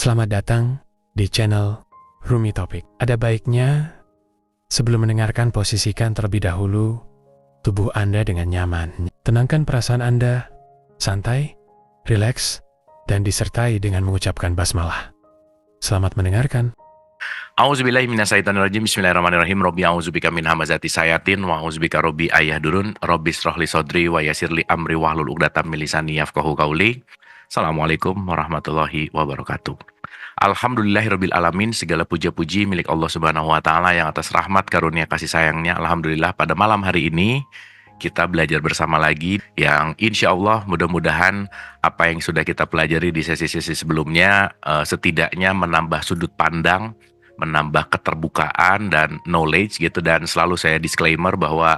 Selamat datang di channel Rumi Topik. Ada baiknya sebelum mendengarkan, posisikan terlebih dahulu tubuh Anda dengan nyaman. Tenangkan perasaan Anda, santai, rileks, dan disertai dengan mengucapkan basmalah. Selamat mendengarkan. A'udzubillahi minasyaitonirrajim. Bismillahirrahmanirrahim. Rabbi a'udzubika min hamazati sayatin wa a'udzubika rabbi ayahdurun. Rabbi shrahli sadri wa yassirli amri wahlul 'uqdatam min lisani yafqahu qawli. Assalamualaikum warahmatullahi wabarakatuh. Alhamdulillahirabbil alamin. Segala puja-puji milik Allah Subhanahu wa taala yang atas rahmat karunia kasih sayangnya. Alhamdulillah pada malam hari ini kita belajar bersama lagi yang insya Allah mudah-mudahan apa yang sudah kita pelajari di sesi-sesi sebelumnya setidaknya menambah sudut pandang, menambah keterbukaan dan knowledge gitu. Dan selalu saya disclaimer bahwa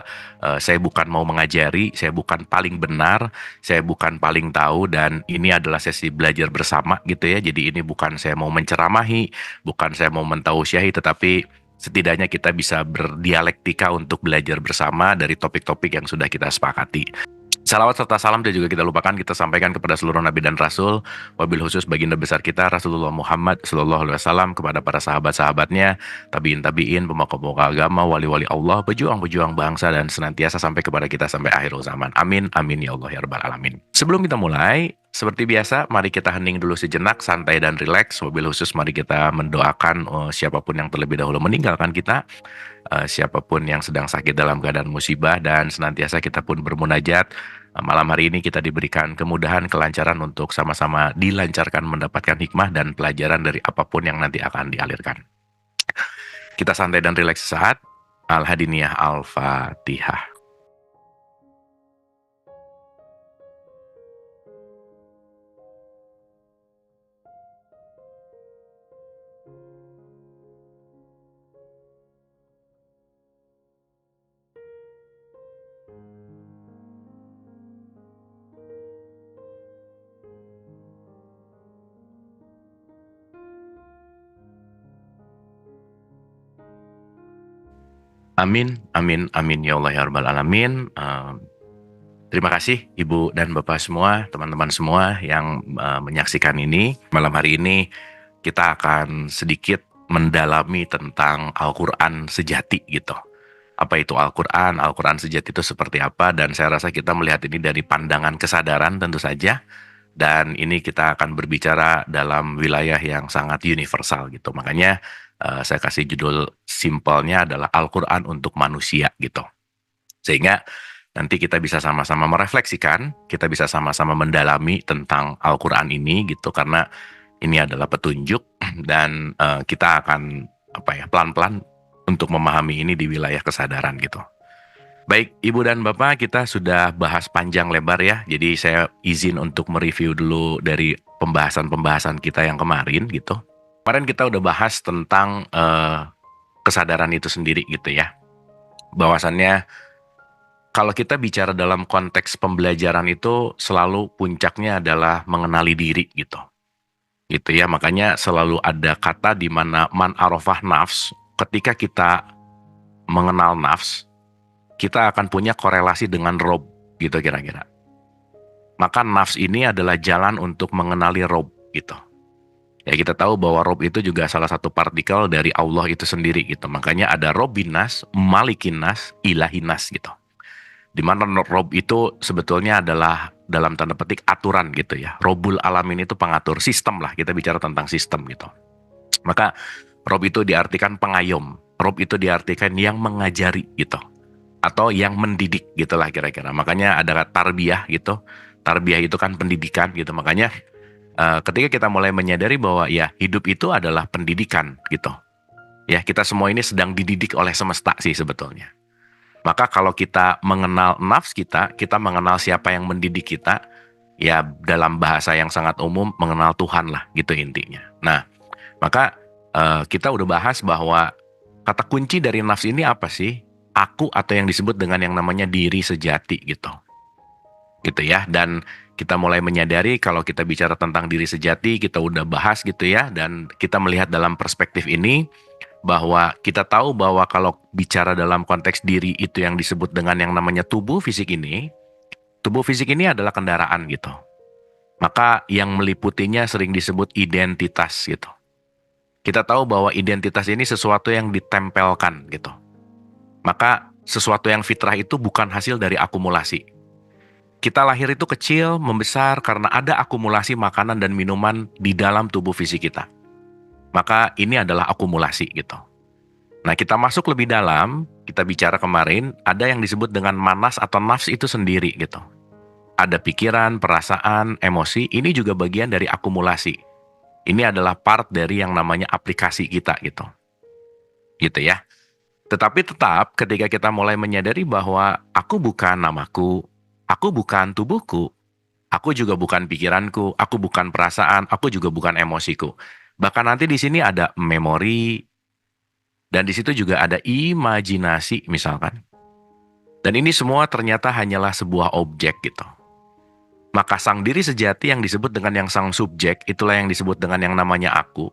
saya bukan mau mengajari, saya bukan paling benar, saya bukan paling tahu, dan ini adalah sesi belajar bersama gitu ya. Jadi ini bukan saya mau menceramahi, bukan saya mau mentausiahi, tetapi setidaknya kita bisa berdialektika untuk belajar bersama dari topik-topik yang sudah kita sepakati. Salawat serta salam dan juga kita lupakan kita sampaikan kepada seluruh nabi dan rasul, wabil khusus baginda besar kita Rasulullah Muhammad Sallallahu Alaihi Wasallam, kepada para sahabat-sahabatnya, tabiin, pemuka-pemuka agama, wali-wali Allah, pejuang-pejuang bangsa, dan senantiasa sampai kepada kita sampai akhir zaman. Amin, amin ya Allah ya Rabbal Alamin. Sebelum kita mulai, seperti biasa, mari kita hening dulu sejenak, santai dan rileks. Wabil khusus mari kita mendoakan siapapun yang terlebih dahulu meninggalkan kita, siapapun yang sedang sakit dalam keadaan musibah, dan senantiasa kita pun bermunajat. Malam hari ini kita diberikan kemudahan, kelancaran untuk sama-sama dilancarkan mendapatkan hikmah dan pelajaran dari apapun yang nanti akan dialirkan. Kita santai dan rileks sesaat. Al-Hadiniyah Al-Fatihah. Amin, amin, amin ya Allah ya Rabbal Alamin. Terima kasih Ibu dan Bapak semua, teman-teman semua yang menyaksikan ini. Malam hari ini kita akan sedikit mendalami tentang Al-Quran sejati gitu. Apa itu Al-Quran? Al-Quran sejati itu seperti apa? Dan saya rasa kita melihat ini dari pandangan kesadaran tentu saja. Dan ini kita akan berbicara dalam wilayah yang sangat universal gitu. Makanya saya kasih judul simpelnya adalah Al-Quran untuk manusia gitu. Sehingga nanti kita bisa sama-sama merefleksikan, kita bisa sama-sama mendalami tentang Al-Quran ini gitu. Karena ini adalah petunjuk dan kita akan pelan-pelan untuk memahami ini di wilayah kesadaran gitu. Baik, Ibu dan Bapak, kita sudah bahas panjang lebar ya. Jadi saya izin untuk mereview dulu dari pembahasan-pembahasan kita yang kemarin gitu. Kemarin kita udah bahas tentang kesadaran itu sendiri gitu ya. Bahwasannya kalau kita bicara dalam konteks pembelajaran itu selalu puncaknya adalah mengenali diri gitu. Gitu ya, makanya selalu ada kata di mana man arafah nafs, ketika kita mengenal nafs, kita akan punya korelasi dengan Rob gitu kira-kira. Maka nafs ini adalah jalan untuk mengenali Rob gitu. Ya kita tahu bahwa Rob itu juga salah satu partikel dari Allah itu sendiri gitu. Makanya ada Robbinas, Malikinas, Ilahinas gitu. Dimana Rob itu sebetulnya adalah dalam tanda petik aturan gitu ya. Robul Alamin itu pengatur, sistem lah, kita bicara tentang sistem gitu. Maka Rob itu diartikan pengayom, Rob itu diartikan yang mengajari gitu, atau yang mendidik gitulah kira-kira. Makanya ada tarbiyah gitu. Tarbiyah itu kan pendidikan gitu. Makanya ketika kita mulai menyadari bahwa ya hidup itu adalah pendidikan gitu. Ya kita semua ini sedang dididik oleh semesta sih sebetulnya. Maka kalau kita mengenal nafs kita mengenal siapa yang mendidik kita. Ya dalam bahasa yang sangat umum mengenal Tuhan lah gitu intinya. Nah maka kita udah bahas bahwa kata kunci dari nafs ini apa sih? Aku, atau yang disebut dengan yang namanya diri sejati gitu. Gitu ya. Dan kita mulai menyadari kalau kita bicara tentang diri sejati, kita udah bahas gitu ya. Dan kita melihat dalam perspektif ini bahwa kita tahu bahwa kalau bicara dalam konteks diri itu yang disebut dengan yang namanya tubuh fisik ini adalah kendaraan gitu. Maka yang meliputinya sering disebut identitas gitu. Kita tahu bahwa identitas ini sesuatu yang ditempelkan gitu. Maka sesuatu yang fitrah itu bukan hasil dari akumulasi. Kita lahir itu kecil, membesar karena ada akumulasi makanan dan minuman di dalam tubuh fisik kita. Maka ini adalah akumulasi gitu. Nah, kita masuk lebih dalam, kita bicara kemarin, ada yang disebut dengan manas atau nafs itu sendiri gitu. Ada pikiran, perasaan, emosi, ini juga bagian dari akumulasi. Ini adalah part dari yang namanya aplikasi kita gitu. Gitu ya. Tetapi tetap ketika kita mulai menyadari bahwa aku bukan namaku, aku bukan tubuhku, aku juga bukan pikiranku, aku bukan perasaan, aku juga bukan emosiku. Bahkan nanti di sini ada memori, dan di situ juga ada imajinasi misalkan. Dan ini semua ternyata hanyalah sebuah objek gitu. Maka sang diri sejati yang disebut dengan yang sang subjek, itulah yang disebut dengan yang namanya aku.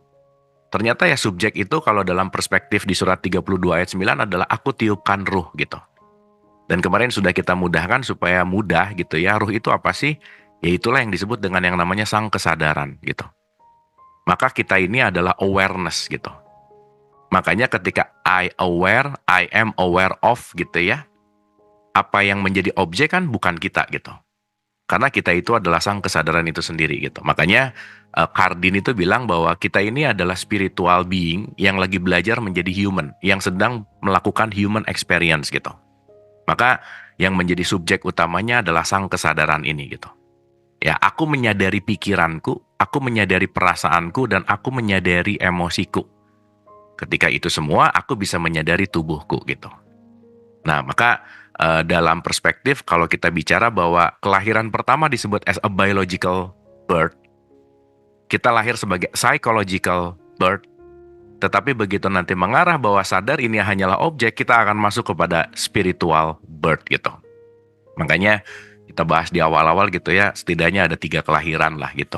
Ternyata ya subjek itu kalau dalam perspektif di surat 32 ayat 9 adalah aku tiupkan ruh gitu. Dan kemarin sudah kita mudahkan supaya mudah gitu ya. Ruh itu apa sih? Ya itulah yang disebut dengan yang namanya sang kesadaran gitu. Maka kita ini adalah awareness gitu. Makanya ketika I am aware of gitu ya. Apa yang menjadi objek kan bukan kita gitu. Karena kita itu adalah sang kesadaran itu sendiri gitu. Makanya Cardin itu bilang bahwa kita ini adalah spiritual being yang lagi belajar menjadi human, yang sedang melakukan human experience gitu. Maka yang menjadi subjek utamanya adalah sang kesadaran ini gitu. Ya, aku menyadari pikiranku, aku menyadari perasaanku, dan aku menyadari emosiku. Ketika itu semua, aku bisa menyadari tubuhku gitu. Nah, maka dalam perspektif kalau kita bicara bahwa kelahiran pertama disebut as a biological birth, kita lahir sebagai psychological birth, tetapi begitu nanti mengarah bahwa sadar ini hanyalah objek, kita akan masuk kepada spiritual birth gitu. Makanya kita bahas di awal-awal gitu ya, setidaknya ada 3 kelahiran lah gitu.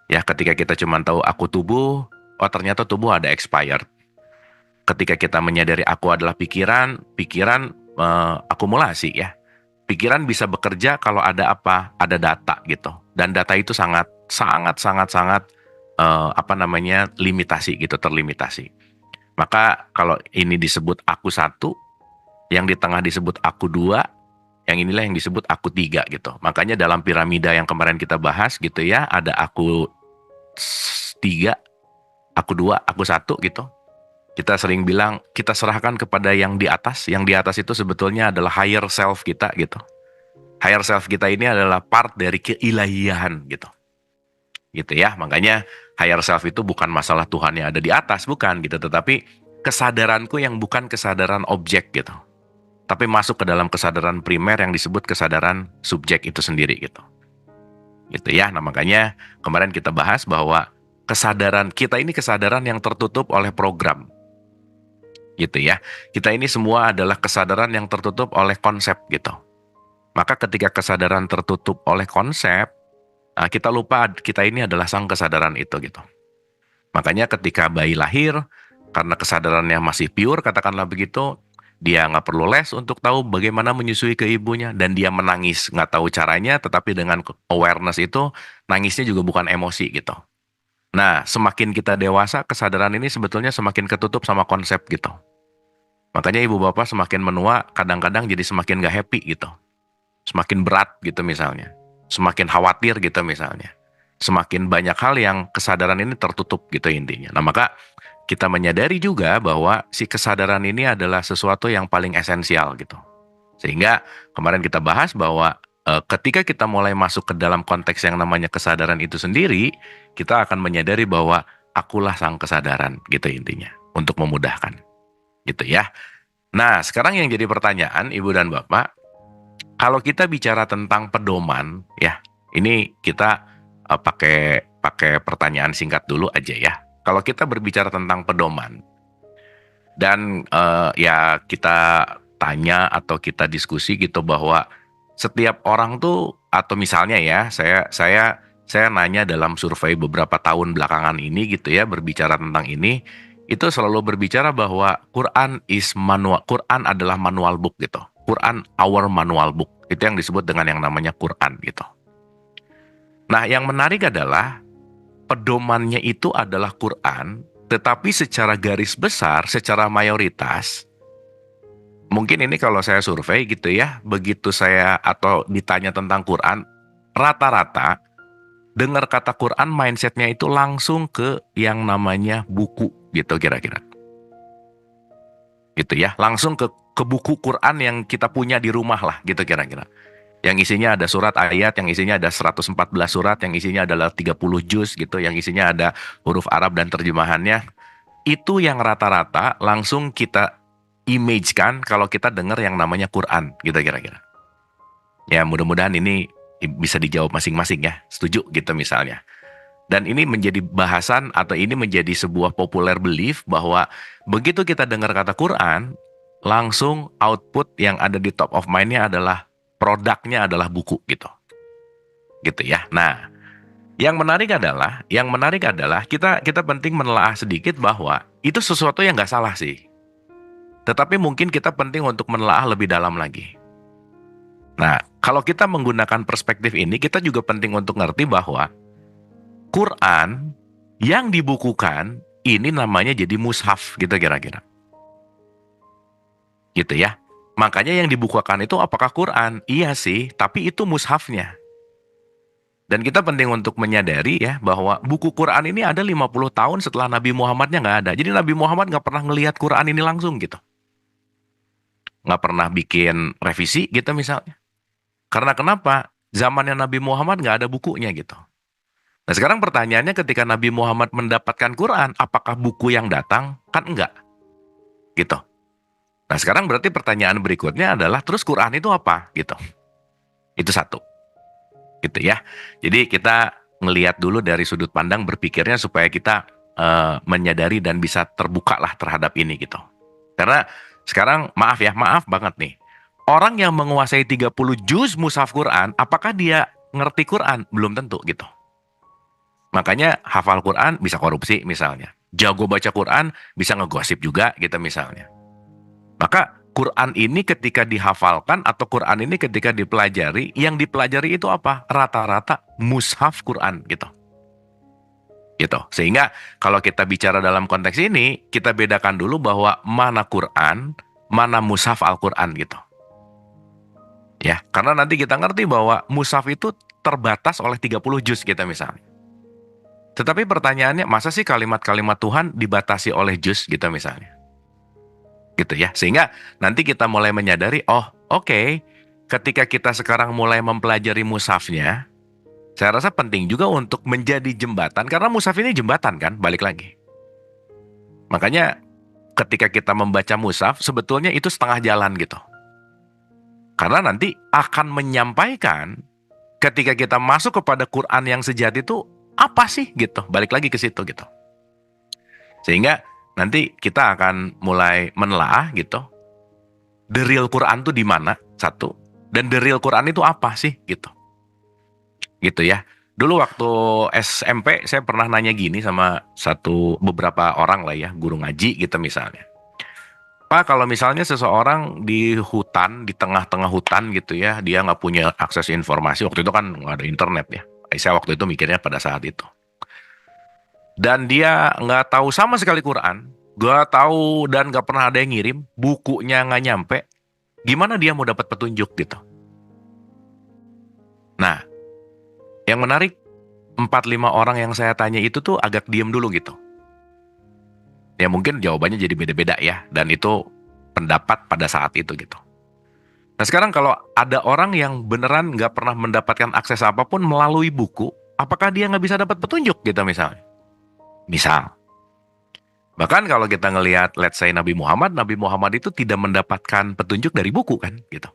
Ya, ketika kita cuma tahu aku tubuh, oh ternyata tubuh ada expired. Ketika kita menyadari aku adalah pikiran akumulasi ya. Pikiran bisa bekerja kalau ada apa? Ada data gitu. Dan data itu sangat limitasi gitu, terlimitasi. Maka kalau ini disebut aku 1, yang di tengah disebut aku 2, yang inilah yang disebut aku 3 gitu. Makanya dalam piramida yang kemarin kita bahas gitu ya, ada aku 3, aku 2, aku 1 gitu. Kita sering bilang, kita serahkan kepada yang di atas. Yang di atas itu sebetulnya adalah higher self kita gitu. Higher self kita ini adalah part dari keilahian gitu. Gitu ya, makanya higher self itu bukan masalah Tuhan yang ada di atas, bukan gitu. Tetapi kesadaranku yang bukan kesadaran objek gitu. Tapi masuk ke dalam kesadaran primer yang disebut kesadaran subjek itu sendiri gitu. Gitu ya, nah makanya kemarin kita bahas bahwa kesadaran kita ini kesadaran yang tertutup oleh program. Gitu ya. Kita ini semua adalah kesadaran yang tertutup oleh konsep gitu. Maka ketika kesadaran tertutup oleh konsep, kita lupa kita ini adalah sang kesadaran itu gitu. Makanya ketika bayi lahir, karena kesadarannya masih pure, katakanlah begitu, dia nggak perlu les untuk tahu bagaimana menyusui ke ibunya, dan dia menangis nggak tahu caranya, tetapi dengan awareness itu, nangisnya juga bukan emosi gitu. Nah, semakin kita dewasa, kesadaran ini sebetulnya semakin ketutup sama konsep gitu. Makanya ibu bapak semakin menua, kadang-kadang jadi semakin gak happy gitu. Semakin berat gitu misalnya. Semakin khawatir gitu misalnya. Semakin banyak hal yang kesadaran ini tertutup gitu intinya. Nah maka kita menyadari juga bahwa si kesadaran ini adalah sesuatu yang paling esensial gitu. Sehingga kemarin kita bahas bahwa ketika kita mulai masuk ke dalam konteks yang namanya kesadaran itu sendiri, kita akan menyadari bahwa akulah sang kesadaran gitu intinya. Untuk memudahkan. Gitu ya. Nah, sekarang yang jadi pertanyaan Ibu dan Bapak, kalau kita bicara tentang pedoman ya, ini kita pakai pertanyaan singkat dulu aja ya. Kalau kita berbicara tentang pedoman dan ya kita tanya atau kita diskusi gitu bahwa setiap orang tuh, atau misalnya ya, saya nanya dalam survei beberapa tahun belakangan ini gitu ya, berbicara tentang ini, itu selalu berbicara bahwa Quran adalah manual book gitu. Quran our manual book. Itu yang disebut dengan yang namanya Quran gitu. Nah, yang menarik adalah pedomannya itu adalah Quran, tetapi secara garis besar, secara mayoritas, mungkin ini kalau saya survei gitu ya, begitu saya atau ditanya tentang Quran, rata-rata dengar kata Quran mindsetnya itu langsung ke yang namanya buku gitu kira-kira. Gitu ya, langsung ke buku Quran yang kita punya di rumah lah gitu kira-kira. Yang isinya ada surat ayat, yang isinya ada 114 surat, yang isinya adalah 30 juz gitu, yang isinya ada huruf Arab dan terjemahannya. Itu yang rata-rata langsung kita image-kan kalau kita dengar yang namanya Quran gitu kira-kira. Ya mudah-mudahan ini bisa dijawab masing-masing ya, setuju gitu misalnya. Dan ini menjadi bahasan atau ini menjadi sebuah popular belief bahwa begitu kita dengar kata Quran, langsung output yang ada di top of mind-nya adalah produknya adalah buku gitu. Gitu ya. Nah, yang menarik adalah kita penting menelaah sedikit bahwa itu sesuatu yang nggak salah sih. Tetapi mungkin kita penting untuk menelaah lebih dalam lagi. Nah, kalau kita menggunakan perspektif ini, kita juga penting untuk ngerti bahwa Quran yang dibukukan ini namanya jadi mushaf gitu kira-kira. Gitu ya. Makanya yang dibukukan itu apakah Quran? Iya sih, tapi itu mushafnya. Dan kita penting untuk menyadari ya bahwa buku Quran ini ada 50 tahun setelah Nabi Muhammadnya nggak ada. Jadi Nabi Muhammad nggak pernah ngelihat Quran ini langsung gitu. Nggak pernah bikin revisi gitu misalnya. Karena kenapa? Zamannya Nabi Muhammad nggak ada bukunya gitu. Nah sekarang pertanyaannya ketika Nabi Muhammad mendapatkan Quran, apakah buku yang datang? Kan enggak. Gitu. Nah sekarang berarti pertanyaan berikutnya adalah terus Quran itu apa? Gitu. Itu satu. Gitu ya. Jadi kita ngelihat dulu dari sudut pandang berpikirnya supaya kita menyadari dan bisa terbuka lah terhadap ini gitu. Karena sekarang maaf banget nih. Orang yang menguasai 30 juz mushaf Quran, apakah dia ngerti Quran? Belum tentu gitu. Makanya hafal Quran bisa korupsi misalnya. Jago baca Quran bisa ngegosip juga gitu misalnya. Maka Quran ini ketika dihafalkan atau Quran ini ketika dipelajari, yang dipelajari itu apa? Rata-rata mushaf Quran gitu. Gitu. Sehingga kalau kita bicara dalam konteks ini, kita bedakan dulu bahwa mana Quran, mana mushaf Al-Quran gitu. Ya, karena nanti kita ngerti bahwa mushaf itu terbatas oleh 30 juz kita misalnya. Tetapi pertanyaannya, masa sih kalimat-kalimat Tuhan dibatasi oleh juz gitu misalnya? Gitu ya. Sehingga nanti kita mulai menyadari, oh oke, ketika kita sekarang mulai mempelajari mushafnya, saya rasa penting juga untuk menjadi jembatan, karena mushaf ini jembatan kan, balik lagi. Makanya ketika kita membaca mushaf, sebetulnya itu setengah jalan gitu. Karena nanti akan menyampaikan ketika kita masuk kepada Quran yang sejati itu apa sih gitu. Balik lagi ke situ gitu. Sehingga nanti kita akan mulai menelaah gitu. The real Quran itu di mana? Satu. Dan the real Quran itu apa sih gitu. Gitu ya. Dulu waktu SMP saya pernah nanya gini sama beberapa orang lah ya, guru ngaji gitu misalnya. Pak, kalau misalnya seseorang di hutan, di tengah-tengah hutan gitu ya, dia nggak punya akses informasi, waktu itu kan nggak ada internet ya. Saya waktu itu mikirnya pada saat itu. Dan dia nggak tahu sama sekali Quran, nggak tahu dan nggak pernah ada yang ngirim, bukunya nggak nyampe, gimana dia mau dapat petunjuk gitu. Nah, yang menarik, 4-5 orang yang saya tanya itu tuh agak diem dulu gitu. Ya mungkin jawabannya jadi beda-beda ya, dan itu pendapat pada saat itu gitu. Nah sekarang kalau ada orang yang beneran nggak pernah mendapatkan akses apapun melalui buku, apakah dia nggak bisa dapat petunjuk gitu misalnya? Misal. Bahkan kalau kita ngelihat let's say Nabi Muhammad itu tidak mendapatkan petunjuk dari buku kan gitu.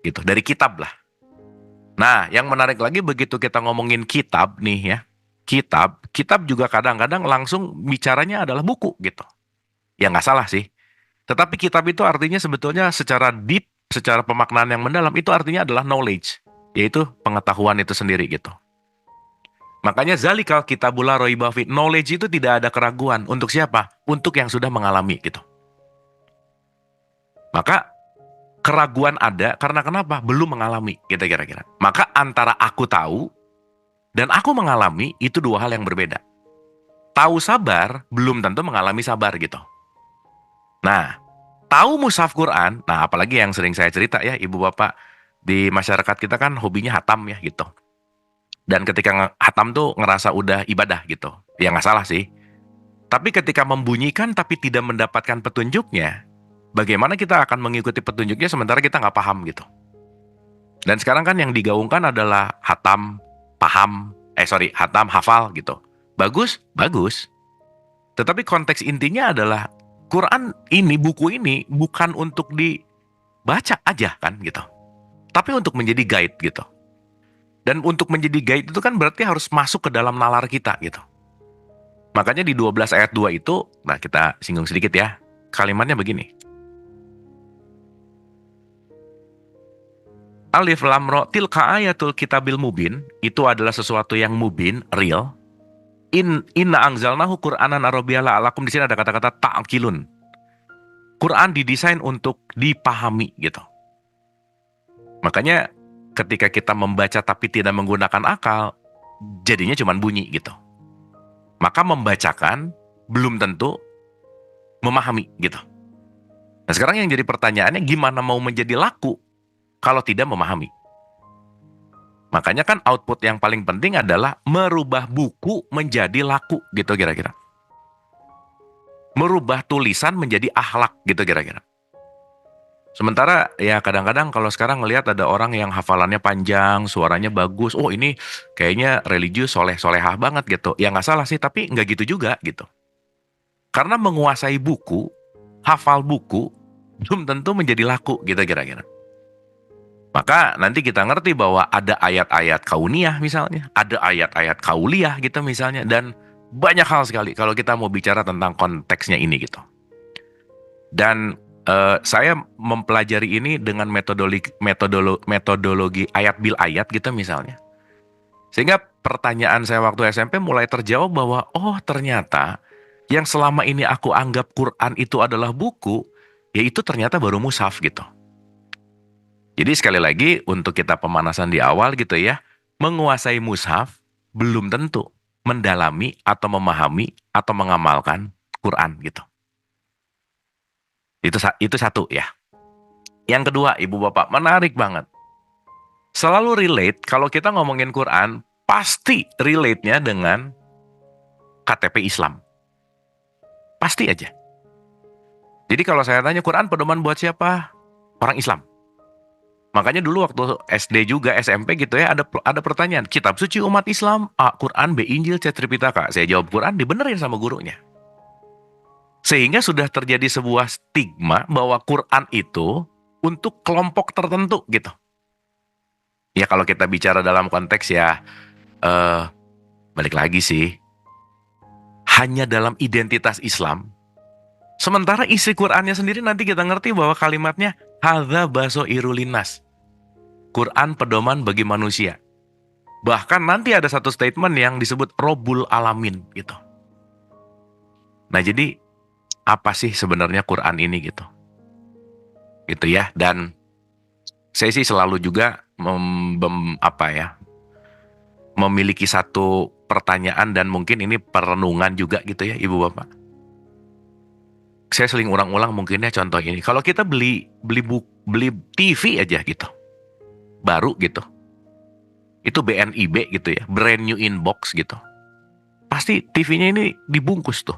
Gitu, dari kitab lah. Nah yang menarik lagi begitu kita ngomongin kitab nih ya, kitab juga kadang-kadang langsung bicaranya adalah buku gitu. Ya nggak salah sih. Tetapi kitab itu artinya sebetulnya secara deep, secara pemaknaan yang mendalam itu artinya adalah knowledge, yaitu pengetahuan itu sendiri gitu. Makanya zalikal kitabul la raiba fi, knowledge itu tidak ada keraguan. Untuk siapa? Untuk yang sudah mengalami gitu. Maka keraguan ada karena kenapa? Belum mengalami gitu kira-kira. Maka antara aku tahu Dan aku mengalami itu dua hal yang berbeda. Tahu sabar belum tentu mengalami sabar gitu. Nah, tahu mushaf Quran, nah apalagi yang sering saya cerita ya ibu bapak, di masyarakat kita kan hobinya hatam ya gitu. Dan ketika hatam tuh ngerasa udah ibadah gitu. Ya nggak salah sih. Tapi ketika membunyikan tapi tidak mendapatkan petunjuknya, bagaimana kita akan mengikuti petunjuknya sementara kita nggak paham gitu. Dan sekarang kan yang digaungkan adalah hatam, paham, hatam, hafal gitu. Bagus, bagus. Tetapi konteks intinya adalah Quran ini, buku ini bukan untuk dibaca aja kan gitu. Tapi untuk menjadi guide gitu. Dan untuk menjadi guide itu kan berarti harus masuk ke dalam nalar kita gitu. Makanya di 12 ayat 2 itu, nah kita singgung sedikit ya. Kalimatnya begini. Alif lam ro tilka ayatul kitabil mubin, itu adalah sesuatu yang mubin, real. Inna anzalnahu Qur'anan Arabiyyan la'alakum, di sini ada kata-kata ta'qilun. Quran didesain untuk dipahami gitu. Makanya ketika kita membaca tapi tidak menggunakan akal, jadinya cuma bunyi gitu. Maka membacakan belum tentu memahami gitu. Nah sekarang yang jadi pertanyaannya, gimana mau menjadi laku kalau tidak memahami? Makanya kan output yang paling penting adalah merubah buku menjadi laku gitu kira-kira. Merubah tulisan menjadi akhlak gitu kira-kira. Sementara ya kadang-kadang kalau sekarang ngelihat ada orang yang hafalannya panjang, suaranya bagus, oh ini kayaknya religius, soleh-solehah banget gitu. Ya nggak salah sih, tapi nggak gitu juga gitu. Karena menguasai buku, hafal buku, belum tentu menjadi laku gitu kira-kira. Maka nanti kita ngerti bahwa ada ayat-ayat kauniyah misalnya, ada ayat-ayat kauliyah gitu misalnya, dan banyak hal sekali kalau kita mau bicara tentang konteksnya ini gitu. Dan saya mempelajari ini dengan metodologi ayat bil ayat gitu misalnya. Sehingga pertanyaan saya waktu SMP mulai terjawab bahwa oh ternyata yang selama ini aku anggap Quran itu adalah buku, yaitu ternyata baru mushaf gitu. Jadi sekali lagi untuk kita pemanasan di awal gitu ya, menguasai mushaf belum tentu mendalami atau memahami atau mengamalkan Quran gitu. Itu satu ya. Yang kedua, Ibu Bapak, menarik banget. Selalu relate kalau kita ngomongin Quran, pasti relate-nya dengan KTP Islam. Pasti aja. Jadi kalau saya tanya Quran pedoman buat siapa? Orang Islam. Makanya dulu waktu SD juga SMP gitu ya ada pertanyaan, kitab suci umat Islam, A. Quran, B. Injil, C. Tripitaka. Saya jawab Quran, dibenerin sama gurunya. Sehingga sudah terjadi sebuah stigma bahwa Quran itu untuk kelompok tertentu gitu. Ya kalau kita bicara dalam konteks ya balik lagi sih, hanya dalam identitas Islam. Sementara isi Qurannya sendiri nanti kita ngerti bahwa kalimatnya hadza basairu linnas. Quran pedoman bagi manusia. Bahkan nanti ada satu statement yang disebut Robul Alamin gitu. Nah jadi apa sih sebenarnya Quran ini gitu? Gitu ya. Dan saya sih selalu juga memiliki satu pertanyaan dan mungkin ini perenungan juga gitu ya Ibu Bapak. Saya sering ulang-ulang mungkinnya contoh ini. Kalau kita beli TV aja gitu, baru gitu, itu BNIB gitu ya, brand new in box gitu. Pasti TV-nya ini dibungkus tuh.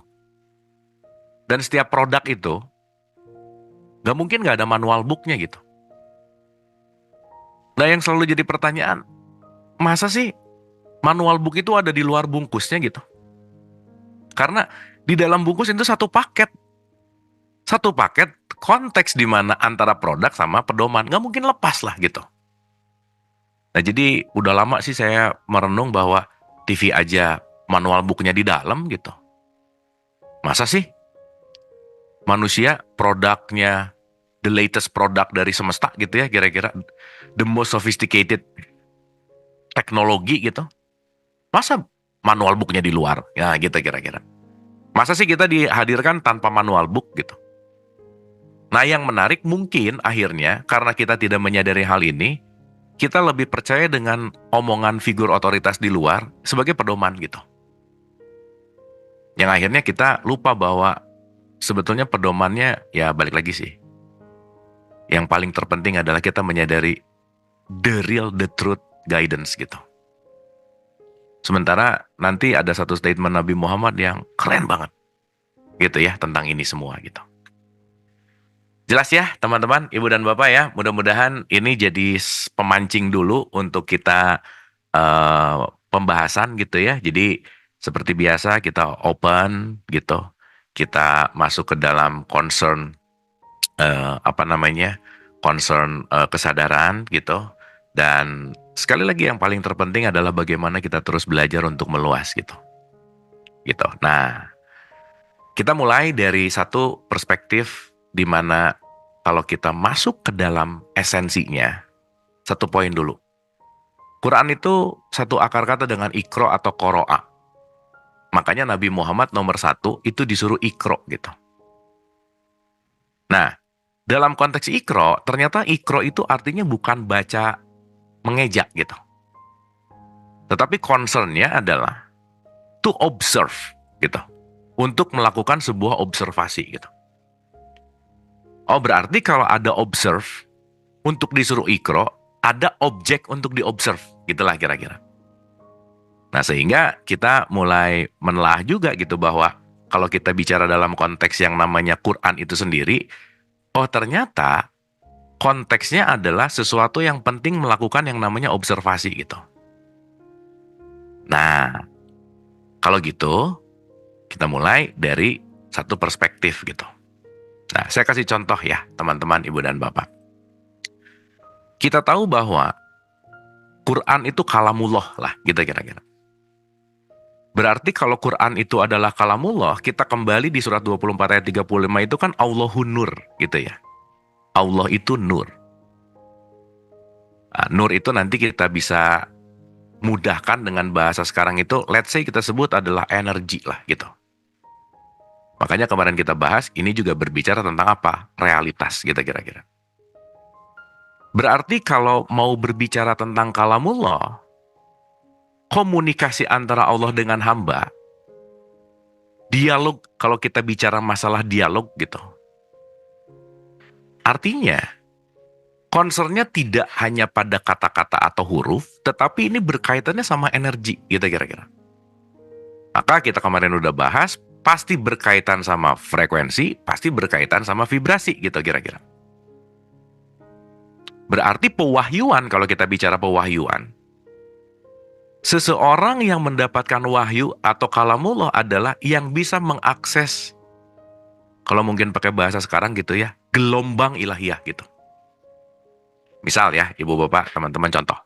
Dan setiap produk itu nggak mungkin nggak ada manual booknya gitu. Nah yang selalu jadi pertanyaan, masa sih manual book itu ada di luar bungkusnya gitu? Karena di dalam bungkus itu satu paket konteks di mana antara produk sama pedoman nggak mungkin lepas lah gitu. Nah jadi udah lama sih saya merenung bahwa TV aja manual booknya di dalam gitu. Masa sih manusia produknya the latest product dari semesta gitu ya kira-kira, the most sophisticated teknologi gitu. Masa manual booknya di luar? Ya gitu kira-kira. Masa sih kita dihadirkan tanpa manual book gitu? Nah yang menarik mungkin akhirnya karena kita tidak menyadari hal ini, kita lebih percaya dengan omongan figur otoritas di luar sebagai pedoman gitu. Yang akhirnya kita lupa bahwa sebetulnya pedomannya ya balik lagi sih. Yang paling terpenting adalah kita menyadari the real, the truth guidance gitu. Sementara nanti ada satu statement Nabi Muhammad yang keren banget gitu ya tentang ini semua gitu. Jelas ya teman-teman, ibu dan bapak ya. Mudah-mudahan ini jadi pemancing dulu untuk kita pembahasan gitu ya. Jadi seperti biasa kita open gitu. Kita masuk ke dalam concern concern kesadaran gitu. Dan sekali lagi yang paling terpenting adalah bagaimana kita terus belajar untuk meluas gitu. Gitu. Nah, kita mulai dari satu perspektif di mana kalau kita masuk ke dalam esensinya, satu poin dulu. Quran itu satu akar kata dengan ikro atau koro'a. Makanya Nabi Muhammad nomor 1 itu disuruh ikro gitu. Nah, dalam konteks ikro, ternyata ikro itu artinya bukan baca mengejak gitu. Tetapi concernnya adalah to observe gitu. Untuk melakukan sebuah observasi gitu. Oh berarti kalau ada observe untuk disuruh ikro, ada objek untuk diobserve, gitulah kira-kira. Nah sehingga kita mulai menelaah juga gitu bahwa kalau kita bicara dalam konteks yang namanya Quran itu sendiri, oh ternyata konteksnya adalah sesuatu yang penting melakukan yang namanya observasi gitu. Nah kalau gitu kita mulai dari satu perspektif gitu. Nah, saya kasih contoh ya, teman-teman, ibu dan bapak. Kita tahu bahwa Quran itu kalamullah lah, gitu kira-kira. Berarti kalau Quran itu adalah kalamullah, kita kembali di surat 24 ayat 35 itu kan Allahun Nur, gitu ya. Allah itu nur. Nah, nur itu nanti kita bisa mudahkan dengan bahasa sekarang itu, let's say kita sebut adalah energi lah, gitu. Makanya kemarin kita bahas, ini juga berbicara tentang apa? Realitas gitu kira-kira. Berarti kalau mau berbicara tentang kalamullah, komunikasi antara Allah dengan hamba, dialog, kalau kita bicara masalah dialog gitu. Artinya, concernnya tidak hanya pada kata-kata atau huruf, tetapi ini berkaitannya sama energi gitu kira-kira. Maka kita kemarin udah bahas, pasti berkaitan sama frekuensi, pasti berkaitan sama vibrasi gitu kira-kira. Berarti pewahyuan, kalau kita bicara pewahyuan, seseorang yang mendapatkan wahyu atau kalamullah adalah yang bisa mengakses, kalau mungkin pakai bahasa sekarang gitu ya, gelombang ilahiyah gitu. Misal ya, ibu bapak, teman-teman contoh.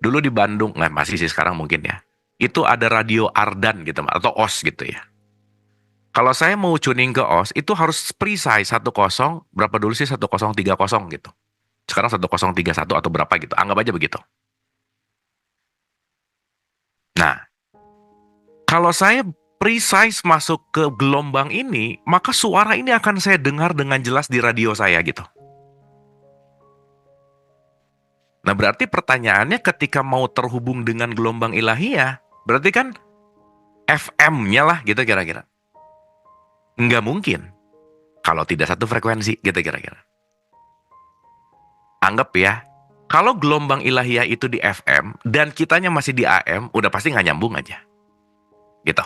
Dulu di Bandung, masih sih sekarang mungkin ya, itu ada radio Ardan gitu, atau OS gitu ya. Kalau saya mau tuning ke OS, itu harus precise 10, berapa dulu sih 1030 gitu. Sekarang 1031 atau berapa gitu, anggap aja begitu. Nah, kalau saya precise masuk ke gelombang ini, maka suara ini akan saya dengar dengan jelas di radio saya gitu. Nah, berarti pertanyaannya ketika mau terhubung dengan gelombang ilahiyah, berarti kan FM-nya lah gitu kira-kira. Nggak mungkin kalau tidak satu frekuensi gitu kira-kira. Anggap ya, kalau gelombang ilahiyah itu di FM dan kitanya masih di AM, udah pasti nggak nyambung aja. Gitu.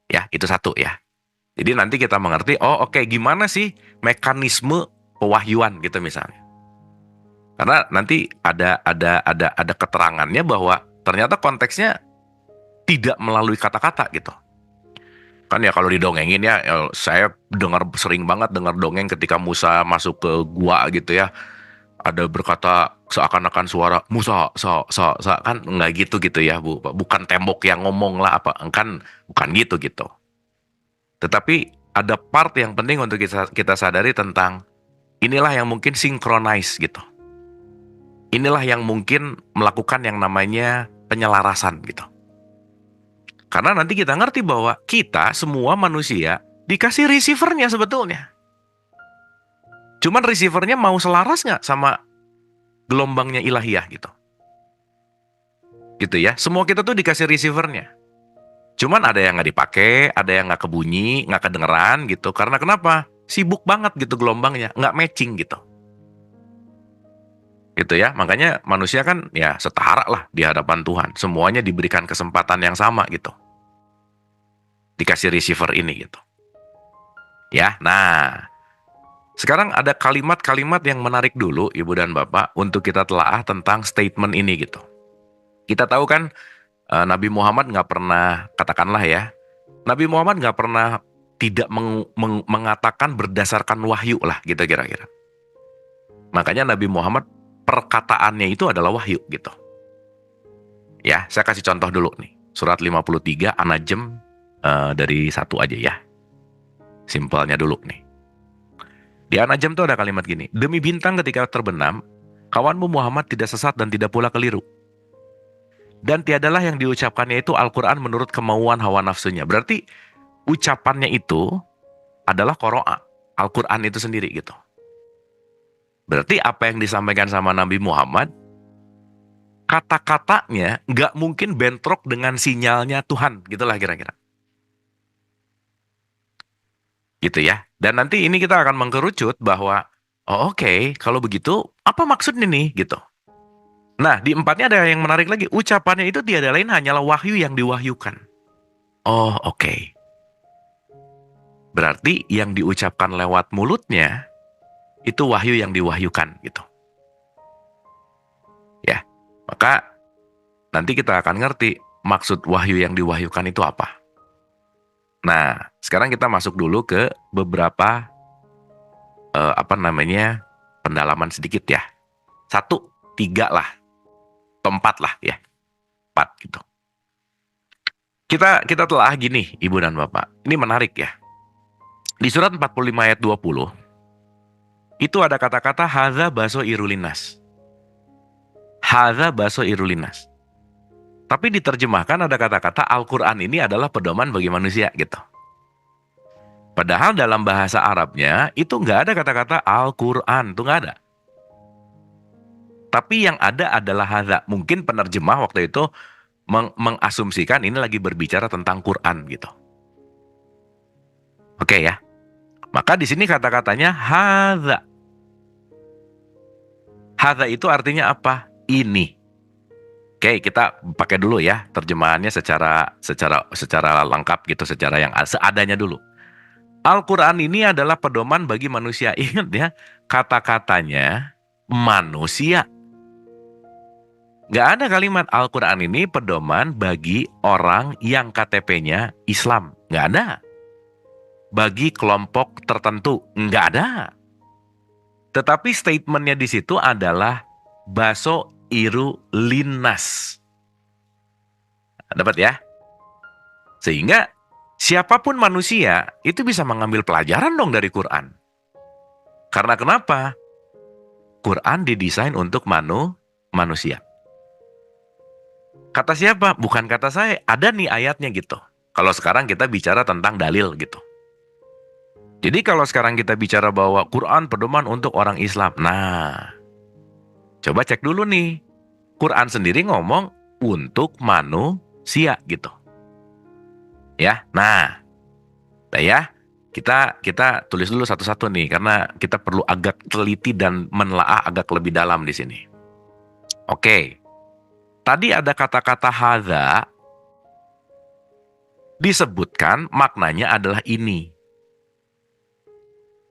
Ya, itu satu ya. Jadi nanti kita mengerti, oh oke, gimana sih mekanisme pewahyuan gitu misalnya. Karena nanti ada keterangannya bahwa ternyata konteksnya tidak melalui kata-kata gitu. Kan ya kalau didongengin ya, saya sering banget dengar dongeng ketika Musa masuk ke gua gitu ya. Ada berkata seakan-akan suara Musa, kan nggak gitu ya Bu. Bukan tembok yang ngomong lah apa, kan bukan gitu. Tetapi ada part yang penting untuk kita sadari tentang inilah yang mungkin synchronize gitu. Inilah yang mungkin melakukan yang namanya penyelarasan gitu. Karena nanti kita ngerti bahwa kita semua manusia dikasih receivernya sebetulnya. Cuman receivernya mau selaras nggak sama gelombangnya ilahiyah gitu. Gitu ya. Semua kita tuh dikasih receivernya. Cuman ada yang nggak dipakai, ada yang nggak kebunyi, nggak kedengeran gitu. Karena kenapa? Sibuk banget gitu gelombangnya, nggak matching gitu. Gitu ya. Makanya manusia kan ya setara lah di hadapan Tuhan. Semuanya diberikan kesempatan yang sama gitu. Dikasih receiver ini gitu. Ya, nah sekarang ada kalimat-kalimat yang menarik dulu Ibu dan Bapak untuk kita telaah tentang statement ini gitu. Kita tahu kan Nabi Muhammad nggak pernah, katakanlah ya, Nabi Muhammad nggak pernah tidak mengatakan berdasarkan wahyu lah gitu kira-kira. Makanya Nabi Muhammad perkataannya itu adalah wahyu gitu. Ya, saya kasih contoh dulu nih. Surat 53 An-Najm dari 1 aja ya. Simpelnya dulu nih. Di An-Najm tuh ada kalimat gini. Demi bintang ketika terbenam, kawanmu Muhammad tidak sesat dan tidak pula keliru. Dan tiadalah yang diucapkannya itu Al-Quran menurut kemauan hawa nafsunya. Berarti ucapannya itu adalah Qur'an, Al-Quran itu sendiri gitu. Berarti apa yang disampaikan sama Nabi Muhammad, kata-katanya nggak mungkin bentrok dengan sinyalnya Tuhan, gitulah kira-kira. Gitu ya. Dan nanti ini kita akan mengkerucut bahwa, oh oke, kalau begitu apa maksudnya nih gitu. Nah, di 4-nya ada yang menarik lagi. Ucapannya itu tiada lain hanyalah wahyu yang diwahyukan. Oh, oke. Berarti yang diucapkan lewat mulutnya itu wahyu yang diwahyukan gitu. Ya. Maka nanti kita akan ngerti maksud wahyu yang diwahyukan itu apa. Nah, sekarang kita masuk dulu ke beberapa pendalaman sedikit ya. 1, 3 lah. 4 lah ya. 4 gitu. Kita telah gini, Ibu dan Bapak. Ini menarik ya. Di surat 45 ayat 20, itu ada kata-kata hadza baso irulinas. Hadza baso irulinas. Tapi diterjemahkan ada kata-kata Al-Quran ini adalah pedoman bagi manusia gitu. Padahal dalam bahasa Arabnya itu nggak ada kata-kata Al-Quran, itu nggak ada. Tapi yang ada adalah hadza. Mungkin penerjemah waktu itu mengasumsikan ini lagi berbicara tentang Quran gitu. Oke ya. Maka di sini kata-katanya hadza. Hadza itu artinya apa? Ini. Oke, kita pakai dulu ya terjemahannya secara lengkap gitu, secara yang seadanya dulu. Al-Quran ini adalah pedoman bagi manusia. Ingat ya, kata-katanya manusia. Gak ada kalimat Al-Quran ini pedoman bagi orang yang KTP-nya Islam. Gak ada. Bagi kelompok tertentu. Gak ada. Tetapi statementnya di situ adalah baso iru linnas. Dapat ya? Sehingga siapapun manusia itu bisa mengambil pelajaran dong dari Quran. Karena kenapa? Quran didesain untuk manusia. Kata siapa? Bukan kata saya. Ada nih ayatnya gitu. Kalau sekarang kita bicara tentang dalil gitu. Jadi kalau sekarang kita bicara bahwa Quran pedoman untuk orang Islam. Nah, coba cek dulu nih. Quran sendiri ngomong untuk manusia gitu. Ya, nah ya, kita tulis dulu satu-satu nih karena kita perlu agak teliti dan menelaah agak lebih dalam di sini. Oke, tadi ada kata-kata hadza disebutkan maknanya adalah ini.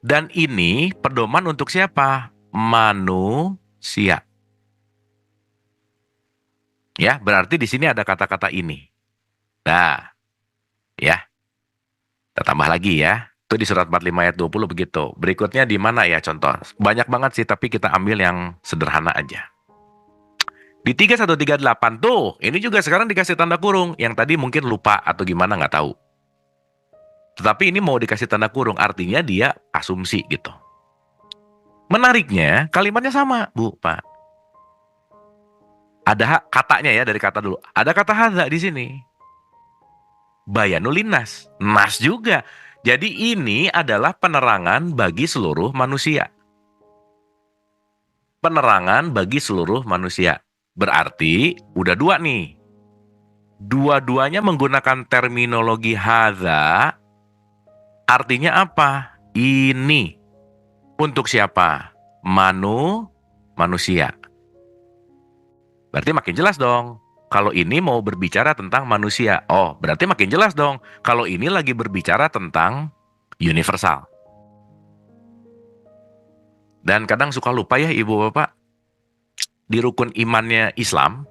Dan ini pedoman untuk siapa? Manusia. Ya, berarti di sini ada kata-kata ini. Nah, ya. Kita tambah lagi ya. Itu di surat 45 ayat 20 begitu. Berikutnya di mana ya contoh? Banyak banget sih, tapi kita ambil yang sederhana aja. Di 3138 tuh, ini juga sekarang dikasih tanda kurung. Yang tadi mungkin lupa atau gimana nggak tahu. Tetapi ini mau dikasih tanda kurung, artinya dia asumsi gitu. Menariknya, kalimatnya sama, Bu, Pak. Ada katanya ya, dari kata dulu. Ada kata hadza di sini. Bayanul linnas. Nas juga. Jadi ini adalah penerangan bagi seluruh manusia. penerangan bagi seluruh manusia. Berarti udah dua nih. Dua-duanya menggunakan terminologi hadza. Artinya apa? Ini. Untuk siapa? Manusia. Berarti makin jelas dong. Kalau ini mau berbicara tentang manusia. Oh, berarti makin jelas dong. Kalau ini lagi berbicara tentang universal. Dan kadang suka lupa ya ibu bapak. Di rukun imannya Islam,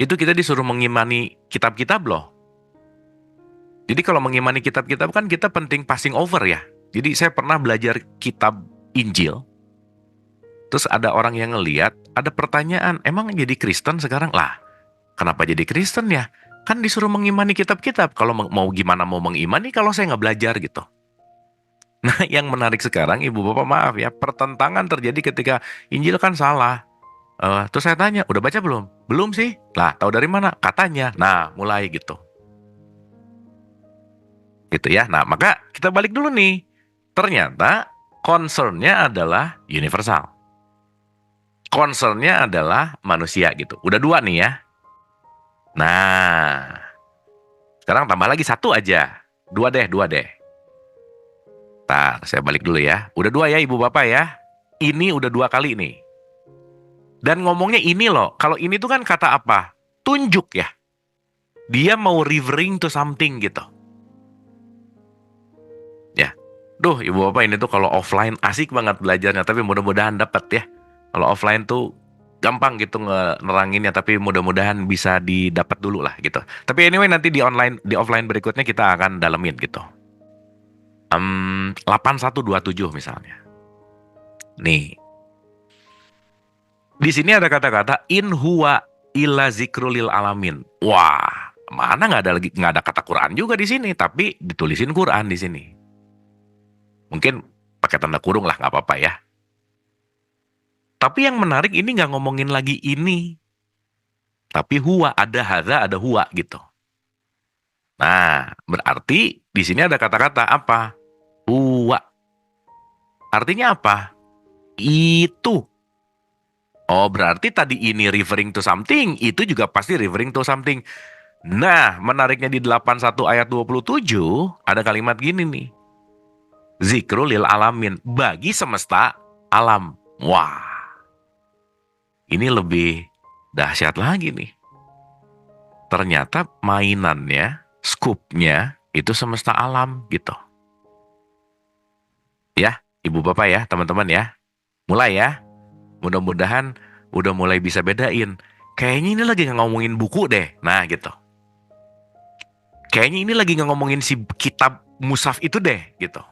itu kita disuruh mengimani kitab-kitab loh. Jadi kalau mengimani kitab-kitab kan kita penting passing over ya. Jadi saya pernah belajar kitab Injil. Terus ada orang yang ngeliat, ada pertanyaan, emang jadi Kristen sekarang? Lah, kenapa jadi Kristen ya? Kan disuruh mengimani kitab-kitab. Kalau mau gimana mau mengimani kalau saya nggak belajar gitu. Nah, yang menarik sekarang, ibu bapak maaf ya, pertentangan terjadi ketika Injil kan salah. Terus saya tanya, udah baca belum? Belum sih. Lah, tahu dari mana? Katanya. Nah, mulai gitu. Gitu ya. Nah, maka kita balik dulu nih. Ternyata concern-nya adalah universal. Concern-nya adalah manusia gitu. Udah dua nih ya. Nah, sekarang tambah lagi satu aja. Dua deh. Ntar, saya balik dulu ya. Udah dua ya ibu bapak ya. Ini udah dua kali nih. Dan ngomongnya ini loh. Kalau ini tuh kan kata apa? Tunjuk ya. Dia mau referring to something gitu. Ya. Duh, ibu bapak ini tuh kalau offline asik banget belajarnya. Tapi mudah-mudahan dapat ya. Kalau offline tuh gampang gitu ngeranginnya. Tapi mudah-mudahan bisa didapat dulu lah gitu. Tapi anyway nanti di offline berikutnya kita akan dalemin gitu. 8127 misalnya. Nih. Di sini ada kata-kata in huwa illa zikrulil alamin. Wah, mana nggak ada kata Quran juga di sini, tapi ditulisin Quran di sini. Mungkin pakai tanda kurung lah, nggak apa-apa ya. Tapi yang menarik ini nggak ngomongin lagi ini, tapi huwa, ada hadza, ada huwa gitu. Nah, berarti di sini ada kata-kata apa? Huwa. Artinya apa? Itu. Oh, berarti tadi ini referring to something, itu juga pasti referring to something. Nah, menariknya di 81 ayat 27, ada kalimat gini nih. Zikrul lil alamin, bagi semesta alam. Wah, ini lebih dahsyat lagi nih. Ternyata mainannya, skupnya, itu semesta alam gitu. Ya, ibu bapak ya, teman-teman ya. Mulai ya. Mudah-mudahan udah mulai bisa bedain. Kayaknya ini lagi ngomongin buku deh. Nah gitu. Kayaknya ini lagi ngomongin si kitab mushaf itu deh gitu.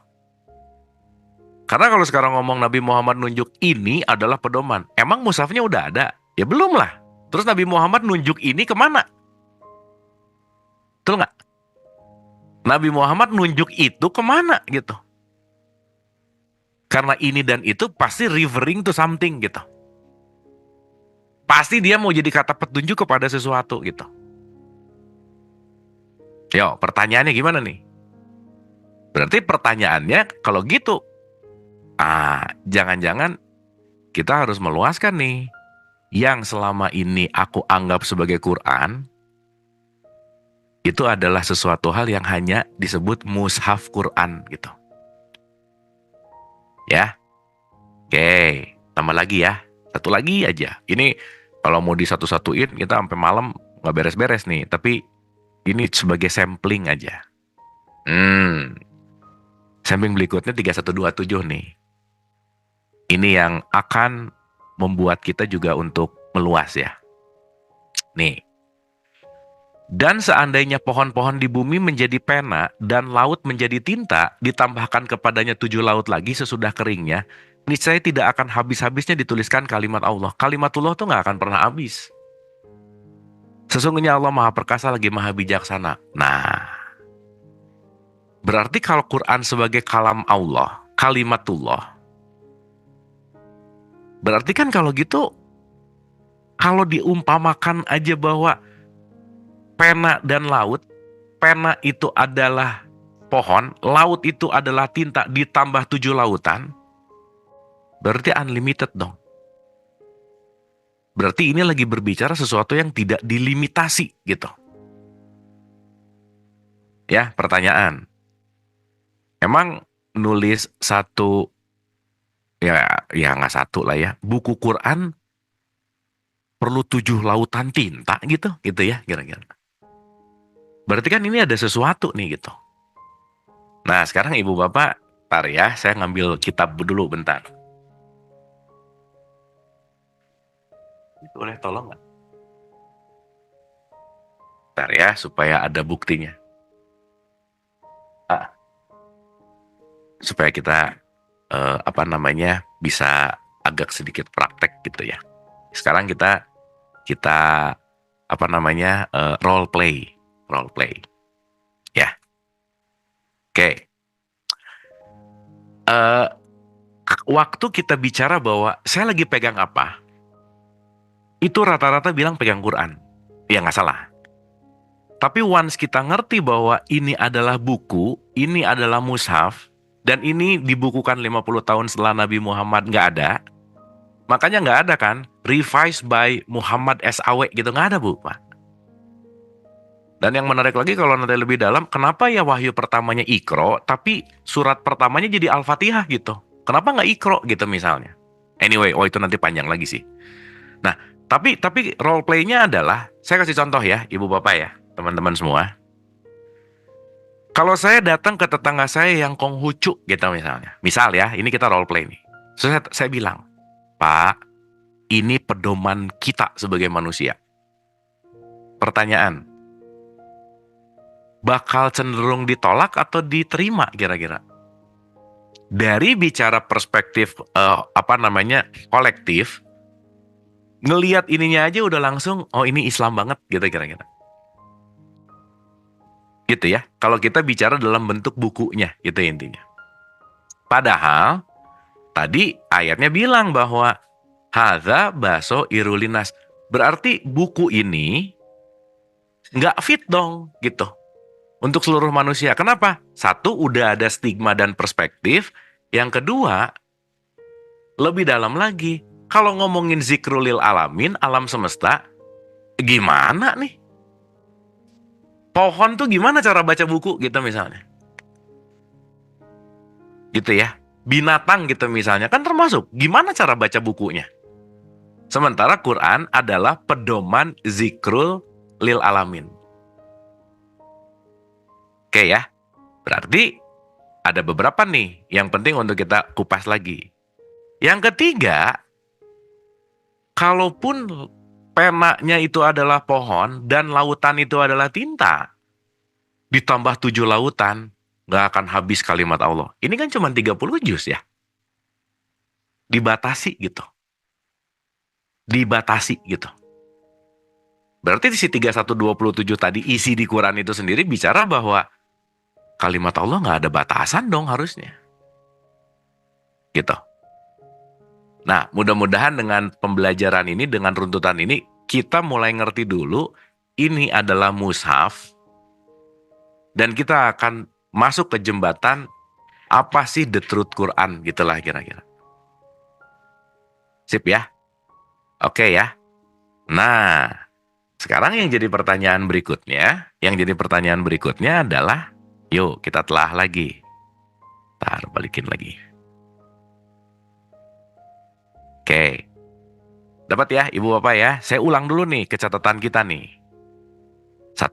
Karena kalau sekarang ngomong Nabi Muhammad nunjuk ini adalah pedoman. Emang mushafnya udah ada? Ya belum lah. Terus Nabi Muhammad nunjuk ini kemana? Betul nggak? Nabi Muhammad nunjuk itu kemana gitu. Karena ini dan itu pasti referring to something gitu. Pasti dia mau jadi kata petunjuk kepada sesuatu gitu. Yo, pertanyaannya gimana nih? Berarti pertanyaannya kalau gitu, jangan-jangan kita harus meluaskan nih. Yang selama ini aku anggap sebagai Quran, itu adalah sesuatu hal yang hanya disebut mushaf Quran gitu. Ya, oke, tambah lagi ya, satu lagi aja. Ini kalau mau disatu-satuin kita sampai malam nggak beres-beres nih. Tapi ini sebagai sampling aja. Sampling berikutnya 3127 nih. Ini yang akan membuat kita juga untuk meluas ya. Nih. Dan seandainya pohon-pohon di bumi menjadi pena dan laut menjadi tinta, ditambahkan kepadanya 7 laut lagi sesudah keringnya, niscaya tidak akan habis-habisnya dituliskan kalimat Allah. Kalimatullah tuh nggak akan pernah habis. Sesungguhnya Allah Maha Perkasa lagi Maha Bijaksana. Nah, berarti kalau Quran sebagai kalam Allah, kalimatullah, berarti kan kalau gitu, kalau diumpamakan aja bahwa pena dan laut, pena itu adalah pohon, laut itu adalah tinta ditambah 7 lautan, berarti unlimited dong. Berarti ini lagi berbicara sesuatu yang tidak dilimitasi gitu. Ya, pertanyaan. Emang nulis satu, ya nggak satu lah ya, buku Quran perlu 7 lautan tinta gitu ya kira-kira. Berarti kan ini ada sesuatu nih gitu. Nah sekarang ibu bapak, tar ya, saya ngambil kitab dulu bentar. Boleh tolong nggak? Bentar ya, supaya ada buktinya. Ah, supaya kita bisa agak sedikit praktek gitu ya. Sekarang kita kita role play ya. Oke. Eh, Waktu kita bicara bahwa saya lagi pegang apa, itu rata-rata bilang pegang Quran. Ya nggak salah. Tapi once kita ngerti bahwa ini adalah buku, ini adalah mushaf, dan ini dibukukan 50 tahun setelah Nabi Muhammad, nggak ada. Makanya nggak ada kan, revised by Muhammad SAW gitu, nggak ada Bu, Pak. Dan yang menarik lagi kalau nanti lebih dalam, kenapa ya wahyu pertamanya Iqra, tapi surat pertamanya jadi Al-Fatihah gitu. Kenapa nggak Iqra gitu misalnya. Anyway, itu nanti panjang lagi sih. Nah, tapi role play-nya adalah, saya kasih contoh ya, Ibu Bapak ya, teman-teman semua. Kalau saya datang ke tetangga saya yang Konghucu gitu misalnya. Misal ya, ini kita role play nih. So, saya bilang, Pak, ini pedoman kita sebagai manusia. Pertanyaan, bakal cenderung ditolak atau diterima kira-kira? Dari bicara perspektif kolektif, ngelihat ininya aja udah langsung, oh ini Islam banget gitu kira-kira. Gitu ya, kalau kita bicara dalam bentuk bukunya, itu intinya. Padahal, tadi ayatnya bilang bahwa hadza baso irulinas. Berarti buku ini nggak fit dong, gitu. Untuk seluruh manusia. Kenapa? Satu, udah ada stigma dan perspektif. Yang kedua, lebih dalam lagi. Kalau ngomongin zikrulil alamin, alam semesta, gimana nih? Pohon tuh gimana cara baca buku gitu misalnya. Gitu ya. Binatang gitu misalnya, kan termasuk gimana cara baca bukunya. Sementara Quran adalah pedoman zikrul lil alamin. Oke ya. Berarti ada beberapa nih yang penting untuk kita kupas lagi. Yang ketiga, kalaupun penanya itu adalah pohon dan lautan itu adalah tinta, ditambah 7 lautan, nggak akan habis kalimat Allah. Ini kan cuma 30 juz ya. Dibatasi gitu. Dibatasi gitu. Berarti si 3127 tadi isi di Quran itu sendiri bicara bahwa kalimat Allah nggak ada batasan dong harusnya. Gitu. Nah, mudah-mudahan dengan pembelajaran ini, dengan runtutan ini, kita mulai ngerti dulu ini adalah mushaf dan kita akan masuk ke jembatan apa sih the truth Quran gitulah kira-kira. Sip ya? Oke ya. Nah, sekarang yang jadi pertanyaan berikutnya adalah, yuk kita telah lagi. Balikin lagi. Oke. Dapat ya Ibu Bapak ya? Saya ulang dulu nih ke catatan kita nih. 1.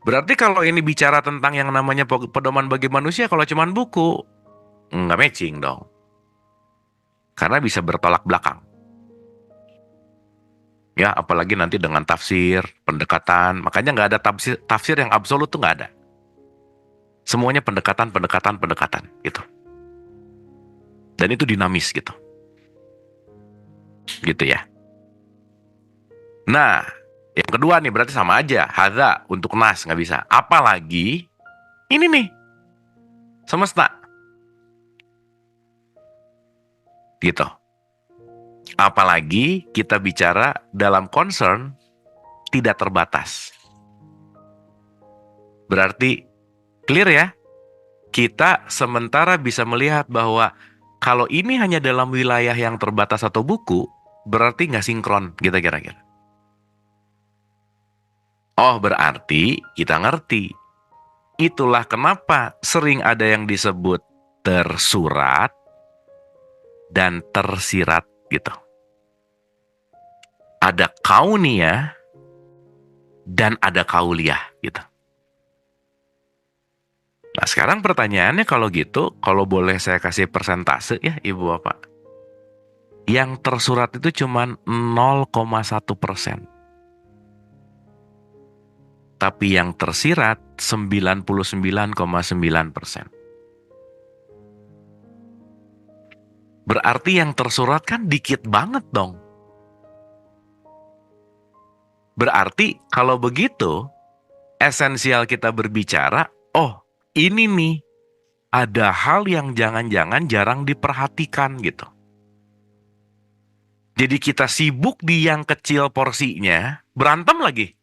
Berarti kalau ini bicara tentang yang namanya pedoman bagi manusia, kalau cuman buku, nggak matching dong. Karena bisa bertolak belakang. Ya, apalagi nanti dengan tafsir, pendekatan. Makanya nggak ada tafsir yang absolut tuh nggak ada. Semuanya pendekatan gitu. Dan itu dinamis gitu. Gitu ya. Nah, yang kedua nih berarti sama aja. Hadza untuk nas nggak bisa. Apalagi ini nih. Semesta. Gitu. Apalagi kita bicara dalam concern tidak terbatas. Berarti clear ya? Kita sementara bisa melihat bahwa kalau ini hanya dalam wilayah yang terbatas atau buku, berarti nggak sinkron kita kira-kira. Oh, berarti kita ngerti. Itulah kenapa sering ada yang disebut tersurat dan tersirat gitu. Ada kauniyah dan ada kauliyah gitu. Nah, sekarang pertanyaannya kalau gitu, kalau boleh saya kasih persentase ya Ibu Bapak. Yang tersurat itu cuma 0,1%. Tapi yang tersirat 99,9%. Berarti yang tersurat kan dikit banget dong. Berarti kalau begitu, esensial kita berbicara, oh ini nih, ada hal yang jangan-jangan jarang diperhatikan gitu. Jadi kita sibuk di yang kecil porsinya, berantem lagi.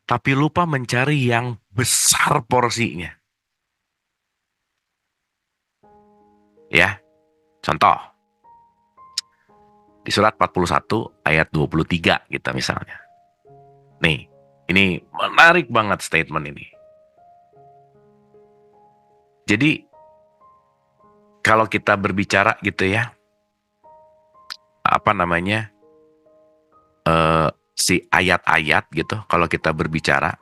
Tapi lupa mencari yang besar porsinya. Ya, contoh. Di surat 41 ayat 23 gitu misalnya. Nih, ini menarik banget statement ini. Jadi, kalau kita berbicara gitu ya, apa namanya, si ayat-ayat gitu, kalau kita berbicara,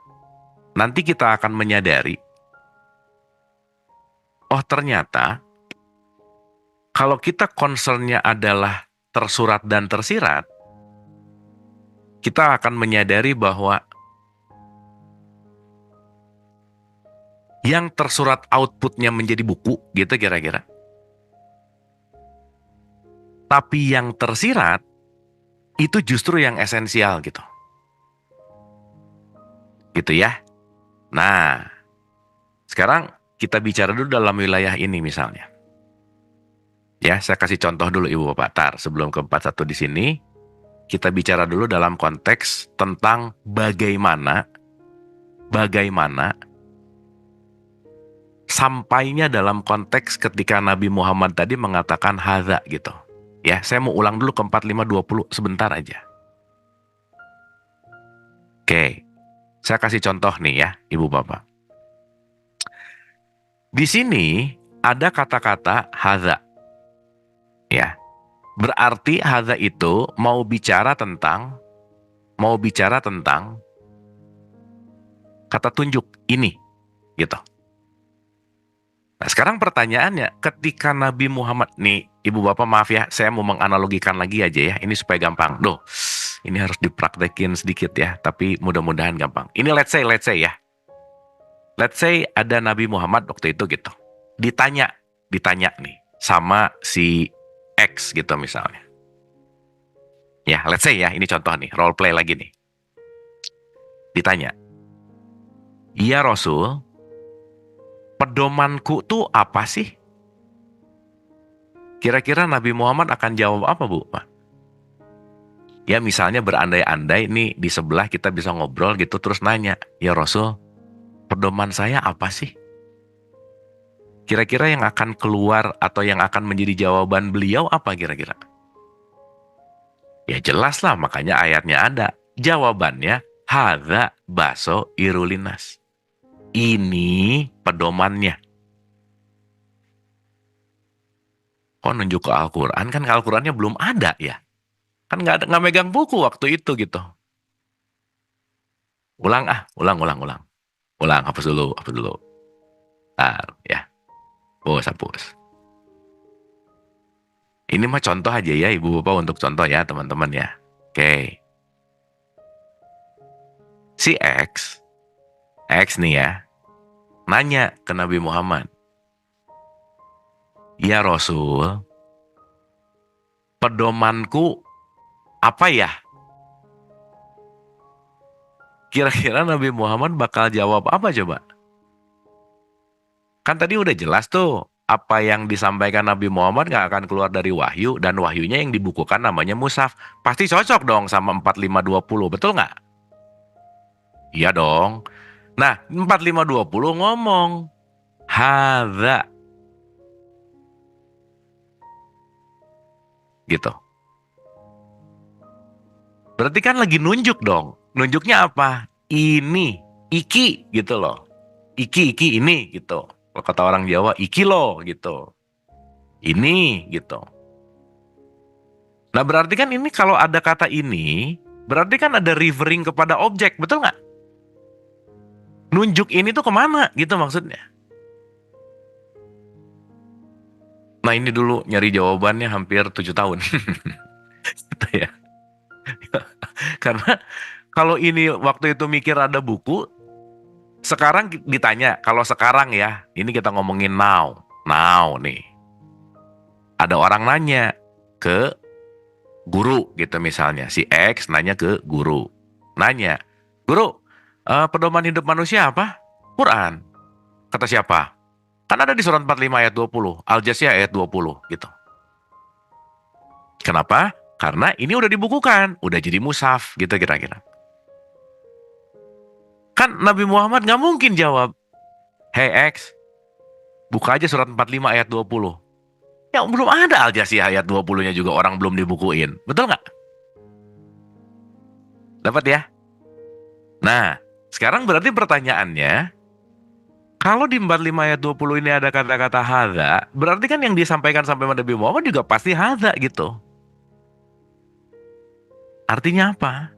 nanti kita akan menyadari, oh ternyata, kalau kita concernnya adalah tersurat dan tersirat, kita akan menyadari bahwa yang tersurat outputnya menjadi buku, gitu kira-kira. Tapi yang tersirat, itu justru yang esensial gitu. Gitu ya. Nah, sekarang kita bicara dulu dalam wilayah ini misalnya. Ya, saya kasih contoh dulu Ibu Bapak. Tar, sebelum ke 41 di sini, kita bicara dulu dalam konteks tentang bagaimana sampainya dalam konteks ketika Nabi Muhammad tadi mengatakan hadza gitu. Ya, saya mau ulang dulu ke 4520 sebentar aja. Oke, saya kasih contoh nih ya, Ibu Bapak. Di sini ada kata-kata hadza. Ya, berarti hadza itu mau bicara tentang kata tunjuk ini, gitu. Nah, sekarang pertanyaannya, ketika Nabi Muhammad nih, Ibu Bapak maaf ya, saya mau menganalogikan lagi aja ya, ini supaya gampang. Loh, ini harus dipraktekin sedikit ya, tapi mudah-mudahan gampang. Ini let's say ya. Let's say ada Nabi Muhammad waktu itu gitu. Ditanya nih sama si X gitu misalnya. Ya, let's say ya, ini contoh nih, role play lagi nih. Ditanya, "Ya Rasul, pedomanku tuh apa sih?" Kira-kira Nabi Muhammad akan jawab apa, Bu? Ya misalnya berandai-andai nih di sebelah kita bisa ngobrol gitu terus nanya, "Ya Rasul, pedoman saya apa sih?" Kira-kira yang akan keluar atau yang akan menjadi jawaban beliau apa kira-kira? Ya jelas lah, makanya ayatnya ada. Jawabannya, hadza baso irulinas. Ini pedomannya. Kok nunjuk ke Al-Quran? Kan Al-Qurannya belum ada ya. Kan nggak megang buku waktu itu gitu. Ulang, ulang. Ulang, hapus dulu. Ya. Hapus. Ini mah contoh aja ya Ibu Bapak, untuk contoh ya teman-teman ya. Oke. Si X nih ya, nanya ke Nabi Muhammad, "Ya Rasul, pedomanku apa ya?" Kira-kira Nabi Muhammad bakal jawab apa coba? Kan tadi udah jelas tuh, apa yang disampaikan Nabi Muhammad gak akan keluar dari wahyu, dan wahyunya yang dibukukan namanya mushaf. Pasti cocok dong sama 4520, betul nggak? Iya dong. Nah, 4520 ngomong, hadza. Gitu. Berarti kan lagi nunjuk dong. Nunjuknya apa? Ini, iki gitu loh. Iki ini gitu. Kalau kata orang Jawa, iki loh gitu. Ini gitu. Nah berarti kan ini kalau ada kata ini, berarti kan ada referring kepada objek, betul nggak? Nunjuk ini tuh kemana gitu maksudnya. Nah ini dulu nyari jawabannya hampir 7 tahun. Gitu ya. Karena kalau ini waktu itu mikir ada buku, sekarang ditanya, kalau sekarang ya, ini kita ngomongin now. Now nih. Ada orang nanya ke guru gitu misalnya. Si X nanya ke guru. Nanya, guru, pedoman hidup manusia apa? Quran. Kata siapa? Kan ada di surat 45 ayat 20. Al-Jasiyah ayat 20 gitu. Kenapa? Karena ini udah dibukukan. Udah jadi mushaf gitu kira-kira. Kan Nabi Muhammad nggak mungkin jawab, hey X, buka aja surat 45 ayat 20. Ya belum ada Al-Jasiyah ayat 20-nya juga orang belum dibukuin. Betul nggak? Dapat ya? Nah, sekarang berarti pertanyaannya, kalau di 45 ayat 20 ini ada kata-kata hadza, berarti kan yang disampaikan sampai Nabi Muhammad juga pasti hadza gitu. Artinya apa?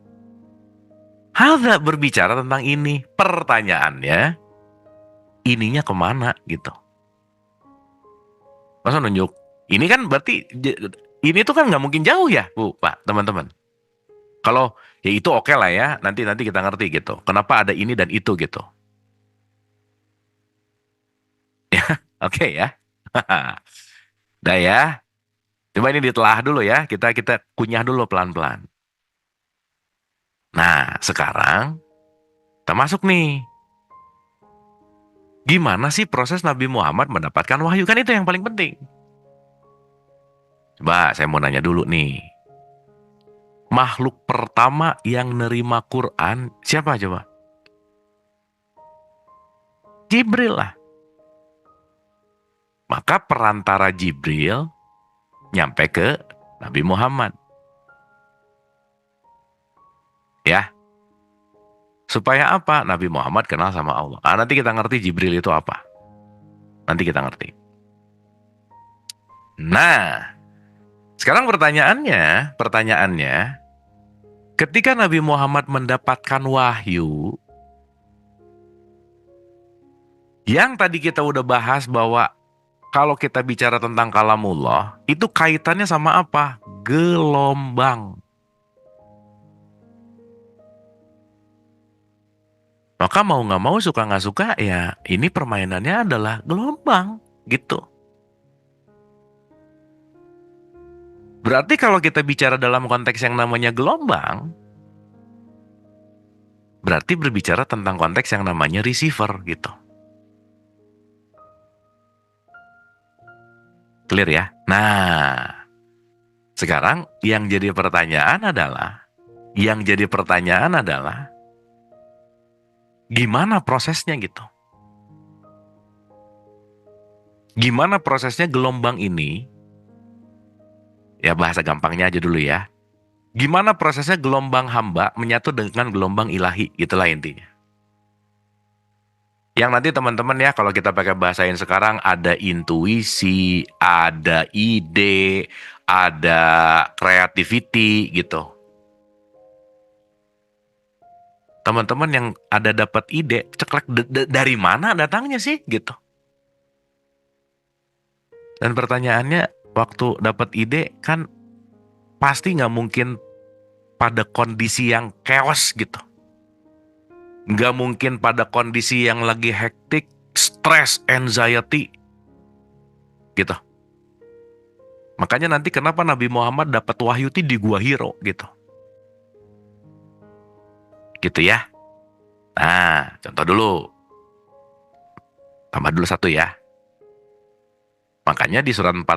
Hadza berbicara tentang ini. Pertanyaannya, ininya kemana gitu. Masa nunjuk? Ini kan berarti, ini tuh kan nggak mungkin jauh ya, Bu, Pak, teman-teman. Kalau ya itu oke lah ya, nanti kita ngerti gitu. Kenapa ada ini dan itu gitu. Oke ya. Udah ya. Coba ini ditelah dulu ya. Kita kunyah dulu pelan-pelan. Nah, sekarang kita masuk nih. Gimana sih proses Nabi Muhammad mendapatkan wahyu? Kan itu yang paling penting. Coba saya mau nanya dulu nih. Makhluk pertama yang nerima Quran siapa coba? Jibril lah. Maka perantara Jibril nyampe ke Nabi Muhammad. Ya. Supaya apa? Nabi Muhammad kenal sama Allah. Nanti kita ngerti Jibril itu apa. Nanti kita ngerti. Nah, sekarang pertanyaannya, ketika Nabi Muhammad mendapatkan wahyu, yang tadi kita udah bahas bahwa kalau kita bicara tentang kalamullah, itu kaitannya sama apa? Gelombang. Maka mau nggak mau, suka nggak suka, ya ini permainannya adalah gelombang, gitu. Berarti kalau kita bicara dalam konteks yang namanya gelombang, berarti berbicara tentang konteks yang namanya receiver, gitu. Clear ya? Nah, sekarang yang jadi pertanyaan adalah, gimana prosesnya gitu? Gimana prosesnya gelombang ini? Ya bahasa gampangnya aja dulu ya. Gimana prosesnya gelombang hamba menyatu dengan gelombang ilahi, itulah intinya. Yang nanti teman-teman ya, kalau kita pakai bahasain sekarang, ada intuisi, ada ide, ada creativity gitu. Teman-teman yang ada dapat ide, ceklek dari mana datangnya sih gitu. Dan pertanyaannya, waktu dapat ide kan pasti nggak mungkin pada kondisi yang chaos gitu. Nggak mungkin pada kondisi yang lagi hektik, stress, anxiety, gitu. Makanya nanti kenapa Nabi Muhammad dapat wahyu di Gua Hiro, gitu. Gitu ya. Nah, contoh dulu. Tambah dulu satu ya. Makanya di surat 41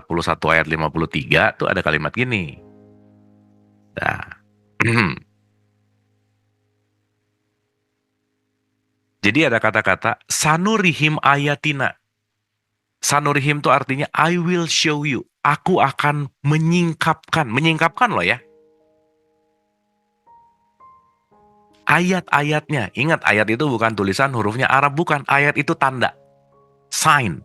ayat 53 tuh ada kalimat gini. Nah, jadi ada kata-kata sanurihim ayatina. Sanurihim itu artinya I will show you. Aku akan menyingkapkan loh ya. ayat-ayatnya. Ingat, ayat itu bukan tulisan hurufnya Arab, bukan. Ayat itu tanda, sign.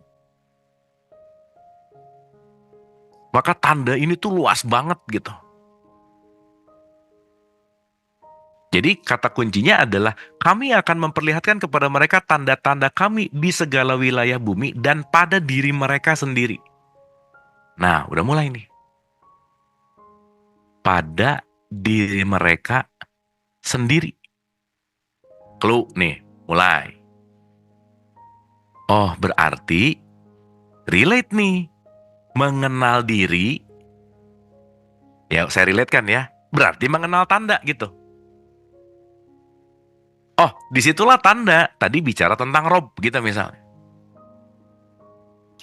Maka tanda ini tuh luas banget gitu. Jadi kata kuncinya adalah kami akan memperlihatkan kepada mereka tanda-tanda kami di segala wilayah bumi dan pada diri mereka sendiri. Nah, udah mulai nih. Pada diri mereka sendiri. Clue nih, mulai. Oh, berarti relate nih. Mengenal diri. Ya, saya relate kan ya. Berarti mengenal tanda gitu. Oh, disitulah tanda. Tadi bicara tentang Rob gitu misalnya.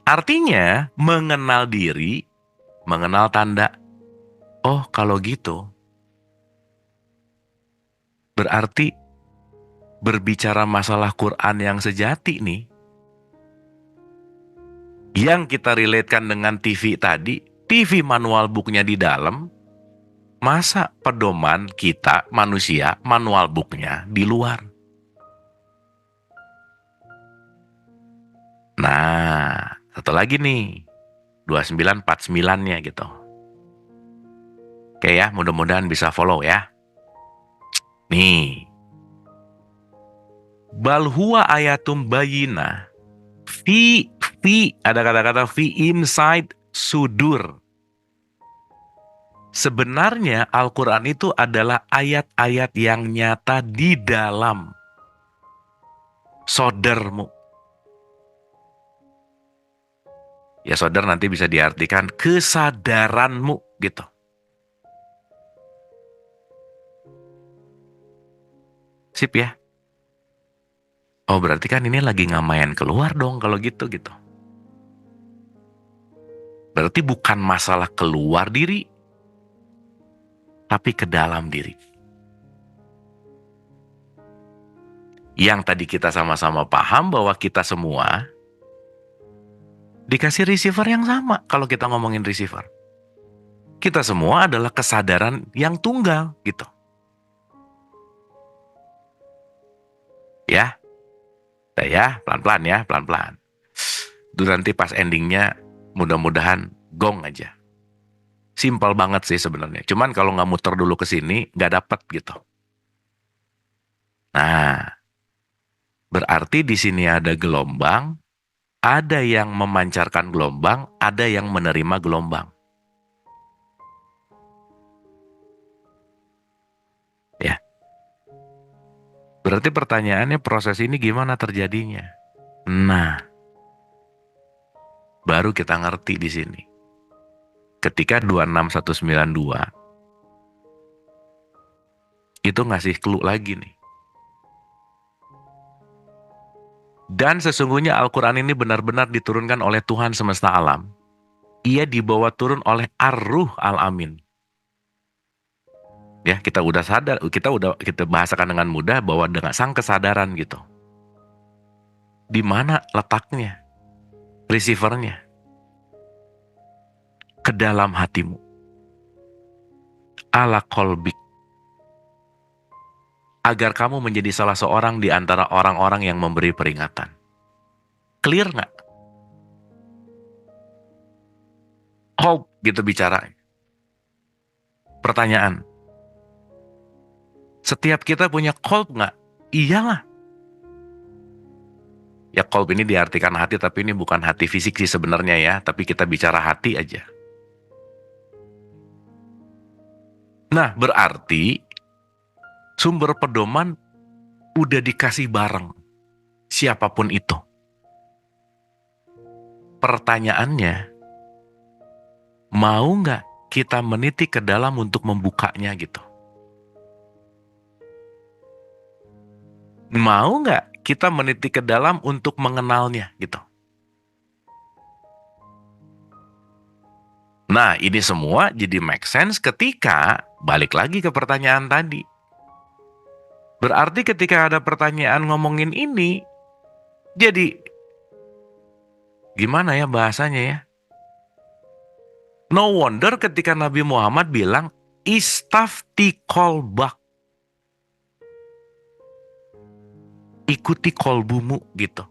Artinya, mengenal diri, mengenal tanda. Oh, kalau gitu, berarti berbicara masalah Quran yang sejati nih, yang kita relatekan dengan TV tadi, TV manual booknya di dalam, masa pedoman kita manusia manual booknya di luar? Nah, satu lagi nih, 2949-nya gitu. Oke ya, mudah-mudahan bisa follow ya. Nih, bal huwa ayatum bayina fi ada kata-kata fi inside sudur. Sebenarnya Al-Quran itu adalah ayat-ayat yang nyata di dalam sodermu. Ya, sodar nanti bisa diartikan kesadaranmu gitu. Sip ya. Oh, berarti kan ini lagi ngamain keluar dong kalau gitu. Berarti bukan masalah keluar diri, tapi ke dalam diri. Yang tadi kita sama-sama paham bahwa kita semua dikasih receiver yang sama kalau kita ngomongin receiver. Kita semua adalah kesadaran yang tunggal gitu. Ya, pelan-pelan ya, pelan-pelan. Itu nanti pas endingnya mudah-mudahan gong aja. Simpel banget sih sebenarnya. Cuman kalau nggak muter dulu ke sini, nggak dapet gitu. Nah, berarti di sini ada gelombang, ada yang memancarkan gelombang, ada yang menerima gelombang. Ya. Berarti pertanyaannya proses ini gimana terjadinya? Nah, baru kita ngerti di sini. Ketika 26192 itu ngasih clue lagi nih. Dan sesungguhnya Al-Quran ini benar-benar diturunkan oleh Tuhan semesta alam. Ia dibawa turun oleh Ar-Ruh Al-Amin. Ya, kita udah sadar, kita bahasakan dengan mudah bahwa dengan sang kesadaran gitu. Di mana letaknya? Receivernya. Ke dalam hatimu. Ala kolbik. Agar kamu menjadi salah seorang di antara orang-orang yang memberi peringatan. Clear nggak? Hope gitu bicara. Pertanyaan. Setiap kita punya kolb nggak? Iyalah. Ya, kolb ini diartikan hati, tapi ini bukan hati fisik sih sebenarnya ya. Tapi kita bicara hati aja. Nah, berarti sumber pedoman udah dikasih bareng. Siapapun itu. Pertanyaannya, mau nggak kita meniti ke dalam untuk membukanya gitu? Mau nggak kita meniti ke dalam untuk mengenalnya gitu? Nah, ini semua jadi make sense ketika balik lagi ke pertanyaan tadi. Berarti ketika ada pertanyaan ngomongin ini, jadi gimana ya bahasanya ya? No wonder ketika Nabi Muhammad bilang istafti kolbak. ikuti kolbumu gitu.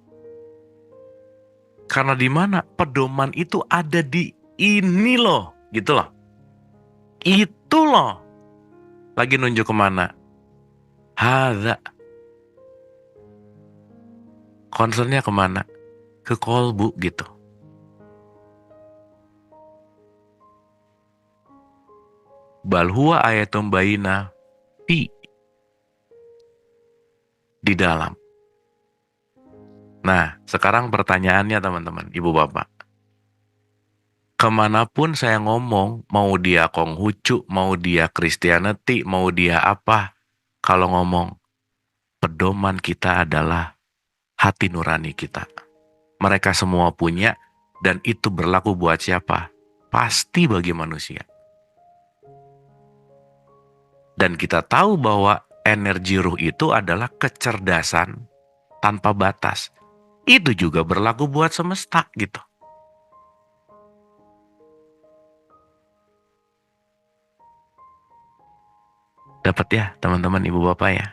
Karena di mana pedoman itu ada di ini loh, gitu loh. Itu loh. Lagi nunjuk kemana? Hadza. Concernnya kemana? Ke kolbu gitu. Bal huwa ayatum bayina fi, di dalam. Nah, sekarang pertanyaannya teman-teman, ibu bapak. Kemanapun saya ngomong, mau dia Konghucu, mau dia Christianity, mau dia apa, kalau ngomong, pedoman kita adalah hati nurani kita. Mereka semua punya, dan itu berlaku buat siapa? Pasti bagi manusia. Dan kita tahu bahwa energi ruh itu adalah kecerdasan tanpa batas. Itu juga berlaku buat semesta gitu. Dapat ya teman-teman ibu bapak ya.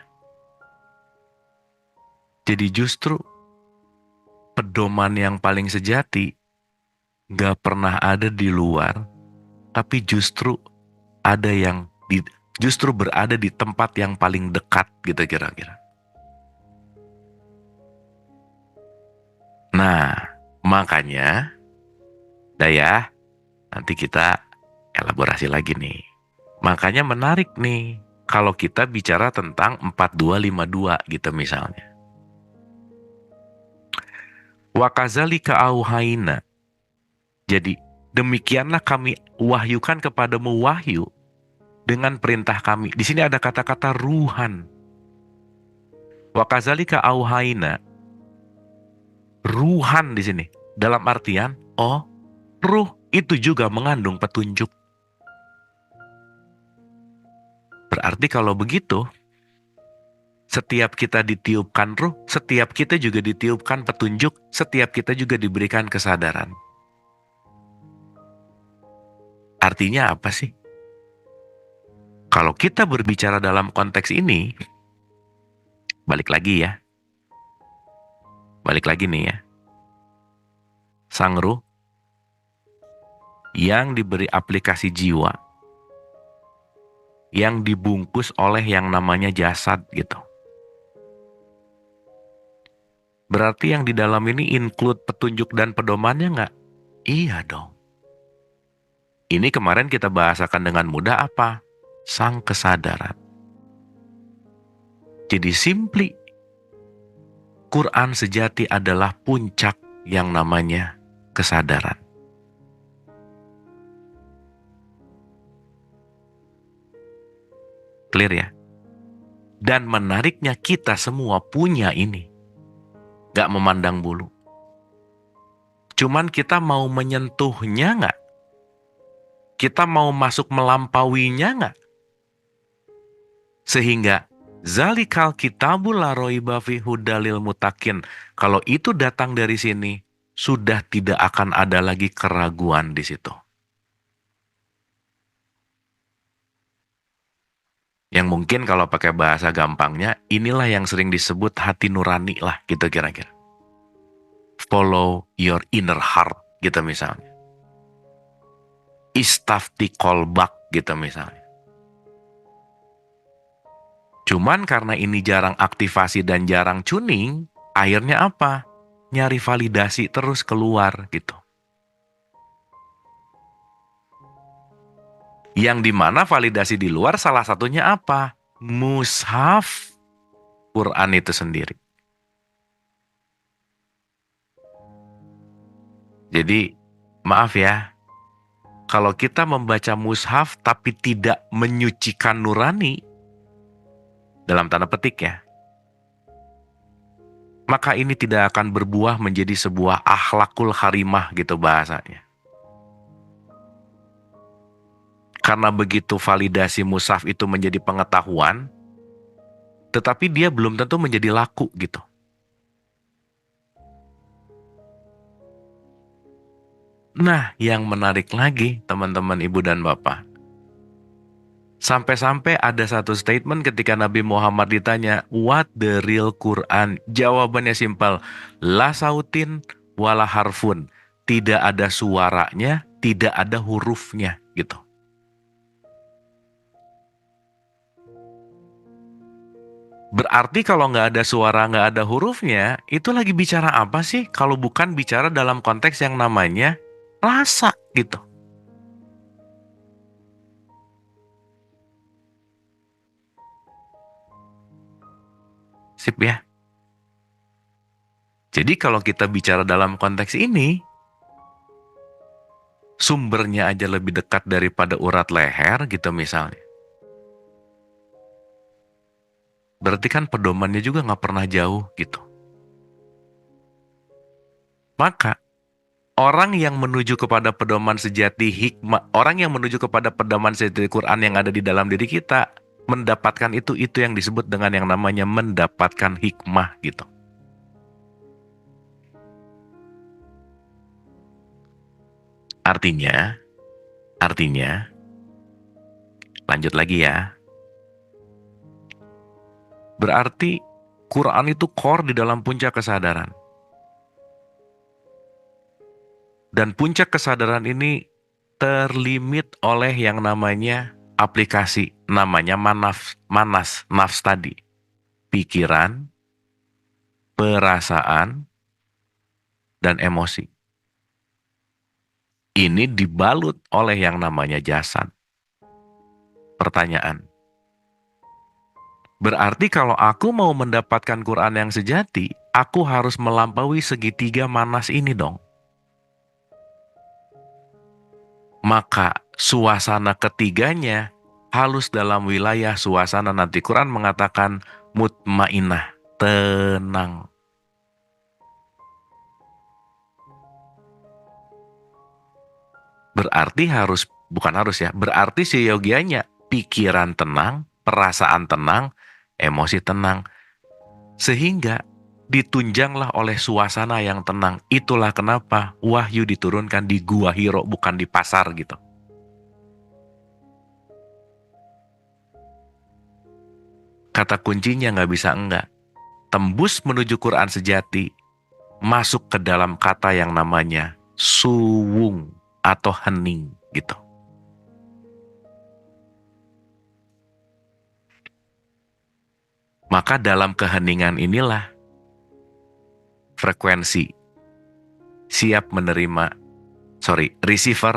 Jadi justru pedoman yang paling sejati gak pernah ada di luar, tapi justru ada yang justru berada di tempat yang paling dekat gitu kira-kira. Nah, makanya ya, nanti kita elaborasi lagi nih. Makanya menarik nih kalau kita bicara tentang 4252 gitu misalnya. Wa kadzalika auhayna. Jadi demikianlah kami wahyukan kepadamu wahyu dengan perintah kami. Di sini ada kata-kata ruhan. Wa kadzalika auhayna. Ruhan di sini. Dalam artian, ruh itu juga mengandung petunjuk. Berarti kalau begitu, setiap kita ditiupkan ruh, setiap kita juga ditiupkan petunjuk, setiap kita juga diberikan kesadaran. Artinya apa sih? Kalau kita berbicara dalam konteks ini, balik lagi nih ya. Sang ruh yang diberi aplikasi jiwa, yang dibungkus oleh yang namanya jasad gitu. Berarti yang di dalam ini include petunjuk dan pedomannya nggak? Iya dong. Ini kemarin kita bahasakan dengan mudah apa? Sang kesadaran. Jadi simply, Quran sejati adalah puncak yang namanya kesadaran. Clear ya? Dan menariknya kita semua punya ini. Gak memandang bulu. Cuman kita mau menyentuhnya gak? Kita mau masuk melampauinya gak? Sehingga zalikal kitabul la raiba fi hudalil mutakin. Kalau itu datang dari sini, sudah tidak akan ada lagi keraguan di situ. Yang mungkin kalau pakai bahasa gampangnya, inilah yang sering disebut hati nurani lah gitu kira-kira. Follow your inner heart gitu misalnya. Istafti kolbak gitu misalnya. Cuman karena ini jarang aktivasi dan jarang tuning, akhirnya apa? Nyari validasi terus keluar gitu. Yang dimana validasi di luar salah satunya apa? Mushaf Quran itu sendiri. Jadi maaf ya, kalau kita membaca mushaf tapi tidak menyucikan nurani, dalam tanda petik ya, maka ini tidak akan berbuah menjadi sebuah akhlakul harimah gitu bahasanya. Karena begitu validasi mushaf itu menjadi pengetahuan, tetapi dia belum tentu menjadi laku gitu. Nah, yang menarik lagi teman-teman ibu dan bapak, Sampai-sampai ada satu statement ketika Nabi Muhammad ditanya, what the real Quran? Jawabannya simpel, la sautin wala harfun. Tidak ada suaranya, tidak ada hurufnya gitu. Berarti kalau nggak ada suara, nggak ada hurufnya, itu lagi bicara apa sih? Kalau bukan bicara dalam konteks yang namanya rasa gitu. Sip ya. Jadi kalau kita bicara dalam konteks ini, sumbernya aja lebih dekat daripada urat leher gitu misalnya. Berarti kan pedomannya juga nggak pernah jauh gitu. Maka orang yang menuju kepada pedoman sejati hikmah, orang yang menuju kepada pedoman sejati Quran yang ada di dalam diri kita, mendapatkan itu yang disebut dengan yang namanya mendapatkan hikmah gitu. Artinya, lanjut lagi ya. Berarti Quran itu core di dalam puncak kesadaran. Dan puncak kesadaran ini terlimit oleh yang namanya aplikasi, namanya manas, nafs tadi. Pikiran, perasaan, dan emosi. Ini dibalut oleh yang namanya jasad. Pertanyaan. Berarti kalau aku mau mendapatkan Quran yang sejati, aku harus melampaui segitiga manas ini dong. Maka suasana ketiganya halus dalam wilayah suasana nanti Quran mengatakan mutmainah, tenang. Berarti berarti seyogianya pikiran tenang, perasaan tenang, emosi tenang. Sehingga ditunjanglah oleh suasana yang tenang. Itulah kenapa wahyu diturunkan di Gua Hiro, bukan di pasar gitu. Kata kuncinya nggak bisa enggak. Tembus menuju Quran sejati, masuk ke dalam kata yang namanya suwung atau hening gitu. Maka dalam keheningan inilah receiver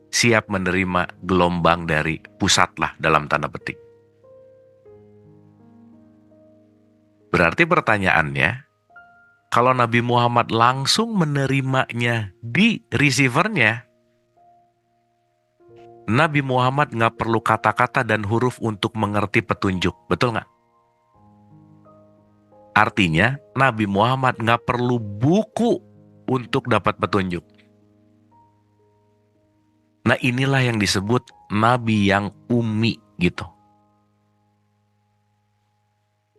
siap menerima gelombang dari pusat lah dalam tanda petik. Berarti pertanyaannya, kalau Nabi Muhammad langsung menerimanya di receivernya, Nabi Muhammad nggak perlu kata-kata dan huruf untuk mengerti petunjuk, betul nggak? Artinya Nabi Muhammad nggak perlu buku untuk dapat petunjuk. Nah inilah yang disebut Nabi yang ummi gitu.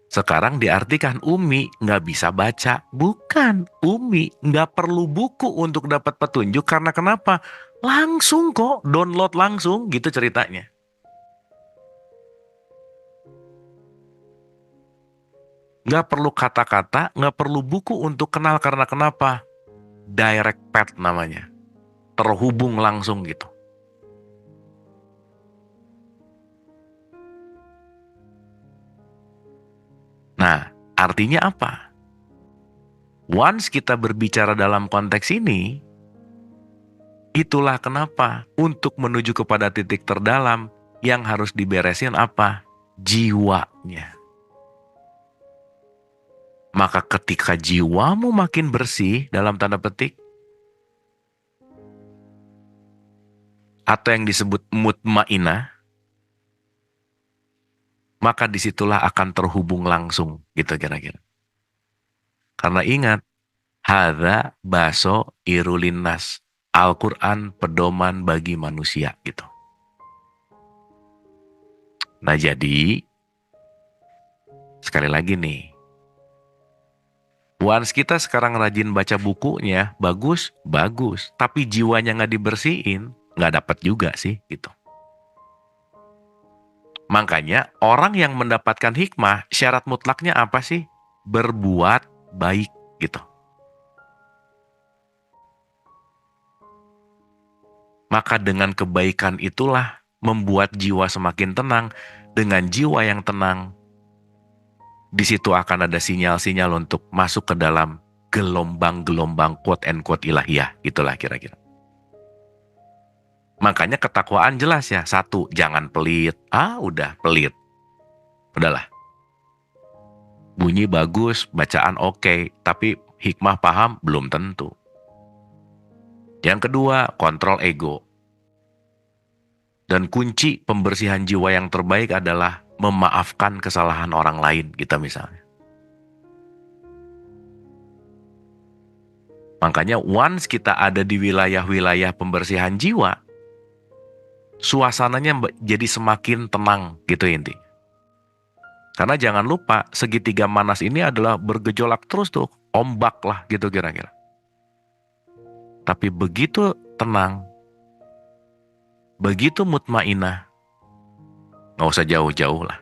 Sekarang diartikan ummi nggak bisa baca. Bukan, ummi nggak perlu buku untuk dapat petunjuk. Karena kenapa? Langsung kok, download langsung gitu ceritanya. Nggak perlu kata-kata, nggak perlu buku untuk kenal. Karena kenapa? Direct path namanya. Terhubung langsung gitu. Nah, artinya apa? Once kita berbicara dalam konteks ini, itulah kenapa untuk menuju kepada titik terdalam yang harus diberesin apa? Jiwanya. Maka ketika jiwamu makin bersih dalam tanda petik, atau yang disebut mutmainah, maka disitulah akan terhubung langsung gitu kira-kira. Karena ingat, hadza baso irulinnas, Al-Quran pedoman bagi manusia gitu. Nah jadi, sekali lagi nih, once kita sekarang rajin baca bukunya, bagus, tapi jiwanya nggak dibersihin, nggak dapat juga sih gitu. Makanya orang yang mendapatkan hikmah, syarat mutlaknya apa sih? Berbuat baik gitu. Maka dengan kebaikan itulah membuat jiwa semakin tenang. Dengan jiwa yang tenang, di situ akan ada sinyal-sinyal untuk masuk ke dalam gelombang-gelombang quote and quote ilahiyah. Itulah kira-kira. Makanya ketakwaan jelas ya. 1, jangan pelit. Udah pelit. Udahlah. Bunyi bagus, bacaan oke, tapi hikmah paham belum tentu. Yang kedua, kontrol ego. Dan kunci pembersihan jiwa yang terbaik adalah memaafkan kesalahan orang lain, kita misalnya. Makanya once kita ada di wilayah-wilayah pembersihan jiwa, suasananya jadi semakin tenang gitu inti. Karena jangan lupa, segitiga manas ini adalah bergejolak terus tuh, ombak lah gitu kira-kira. Tapi begitu tenang, begitu mutmainah, nggak usah jauh-jauh lah.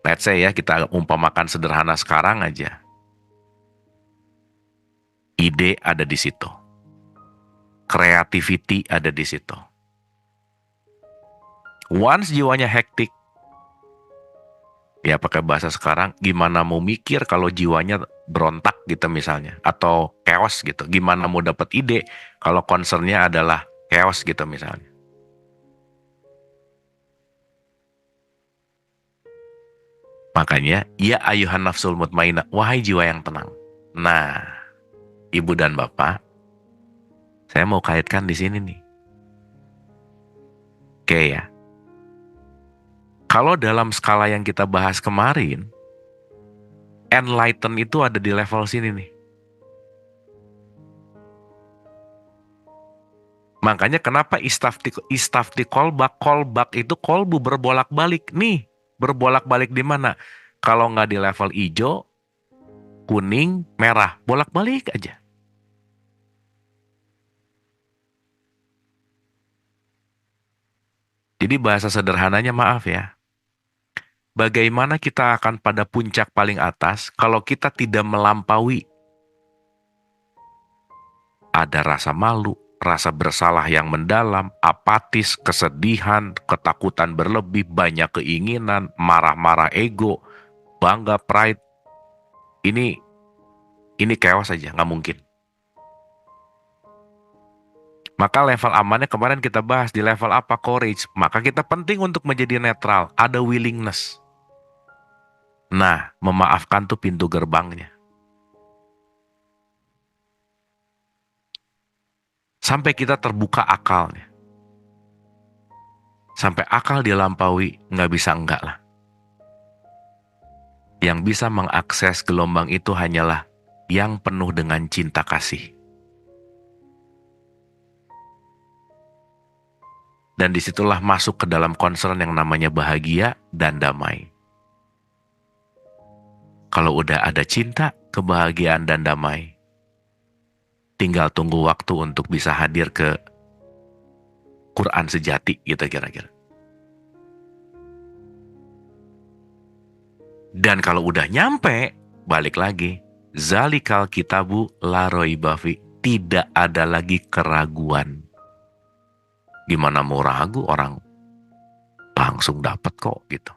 Let's say ya, kita umpamakan sederhana sekarang aja. Ide ada di situ. Creativity ada di situ. Once jiwanya hektik, ya pakai bahasa sekarang, gimana mau mikir kalau jiwanya berontak gitu misalnya, atau chaos gitu. Gimana mau dapat ide kalau concernnya adalah chaos gitu misalnya. Makanya, ya ayuhan nafsul mutmainah, wahai jiwa yang tenang. Nah, Ibu dan Bapak, saya mau kaitkan di sini nih. Oke ya. Kalau dalam skala yang kita bahas kemarin, enlighten itu ada di level sini nih. Makanya kenapa istafti kolbak itu kolbu berbolak-balik nih. Berbolak-balik di mana? Kalau nggak di level hijau, kuning, merah, bolak-balik aja. Jadi bahasa sederhananya, maaf ya, bagaimana kita akan pada puncak paling atas kalau kita tidak melampaui ada rasa malu, rasa bersalah yang mendalam, apatis, kesedihan, ketakutan berlebih, banyak keinginan, marah-marah ego, bangga, pride. Ini chaos saja, nggak mungkin. Maka level amannya kemarin kita bahas di level apa? Courage. Maka kita penting untuk menjadi netral, ada willingness. Nah, memaafkan tuh pintu gerbangnya. Sampai kita terbuka akalnya. Sampai akal dilampaui, nggak bisa enggak lah. Yang bisa mengakses gelombang itu hanyalah yang penuh dengan cinta kasih. Dan disitulah masuk ke dalam concern yang namanya bahagia dan damai. Kalau udah ada cinta, kebahagiaan, dan damai, tinggal tunggu waktu untuk bisa hadir ke Quran sejati gitu kira-kira. Dan kalau udah nyampe, balik lagi, zalikal kitabu la raiba fi, tidak ada lagi keraguan. Gimana mau ragu, orang langsung dapat kok gitu.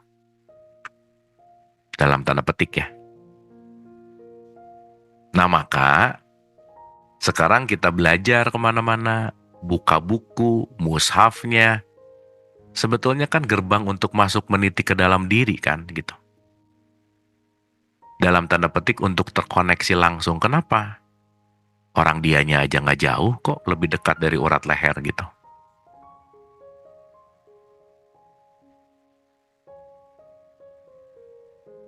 Dalam tanda petik ya. Nah maka sekarang kita belajar kemana-mana, buka buku, mushafnya. Sebetulnya kan gerbang untuk masuk meniti ke dalam diri kan gitu. Dalam tanda petik untuk terkoneksi langsung. Kenapa? Orang dianya aja nggak jauh kok, lebih dekat dari urat leher gitu.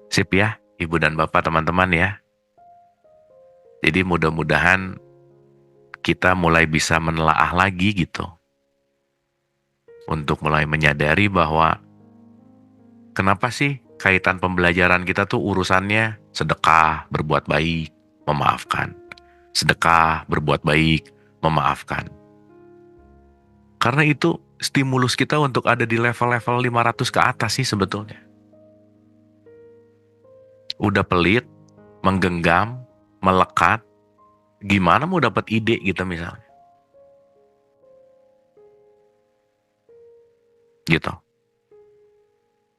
Sip ya, Ibu dan Bapak, teman-teman ya. Jadi mudah-mudahan kita mulai bisa menelaah lagi gitu. Untuk mulai menyadari bahwa kenapa sih kaitan pembelajaran kita tuh urusannya sedekah, berbuat baik, memaafkan. Sedekah, berbuat baik, memaafkan. Karena itu stimulus kita untuk ada di level-level 500 ke atas sih sebetulnya? Udah pelit, menggenggam, melekat, gimana mau dapat ide gitu misalnya. Gitu.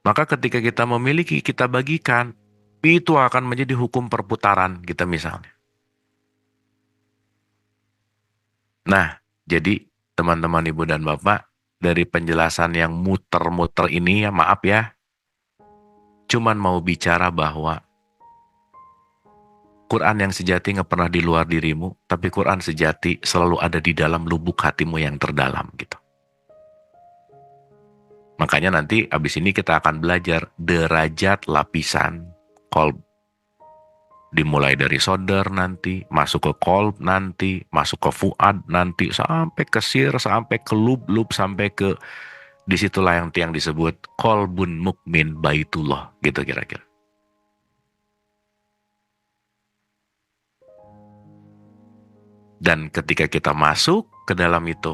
Maka ketika kita memiliki, kita bagikan, itu akan menjadi hukum perputaran kita misalnya. Nah, jadi teman-teman ibu dan bapak, dari penjelasan yang muter-muter ini ya maaf ya, cuman mau bicara bahwa Quran yang sejati nggak pernah di luar dirimu, tapi Quran sejati selalu ada di dalam lubuk hatimu yang terdalam gitu. Makanya nanti abis ini kita akan belajar derajat lapisan kolb. Dimulai dari sodar nanti, masuk ke kolb nanti, masuk ke fuad nanti, sampai ke sir, sampai ke lub-lub, sampai ke disitulah yang tiang disebut kolbun mukmin baitullah gitu kira-kira. Dan ketika kita masuk ke dalam itu,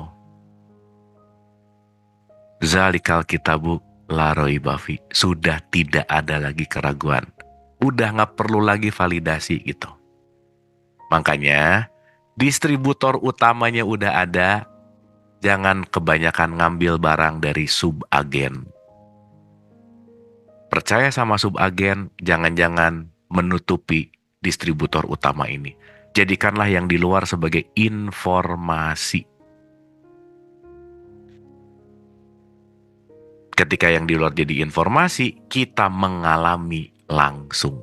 zalikal kitabu la raiba fi, sudah tidak ada lagi keraguan. Udah nggak perlu lagi validasi gitu. Makanya distributor utamanya udah ada, jangan kebanyakan ngambil barang dari subagen. Percaya sama subagen, jangan-jangan menutupi distributor utama ini. Jadikanlah yang di luar sebagai informasi. Ketika yang di luar jadi informasi, kita mengalami langsung.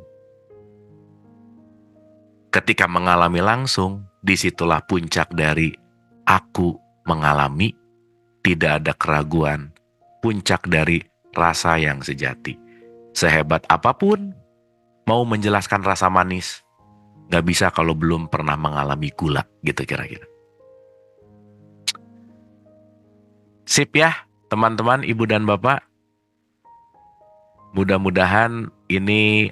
Ketika mengalami langsung, disitulah puncak dari aku mengalami, tidak ada keraguan, puncak dari rasa yang sejati. Sehebat apapun, mau menjelaskan rasa manis, gak bisa kalau belum pernah mengalami gula, gitu kira-kira. Sip ya, teman-teman, ibu dan bapak. Mudah-mudahan ini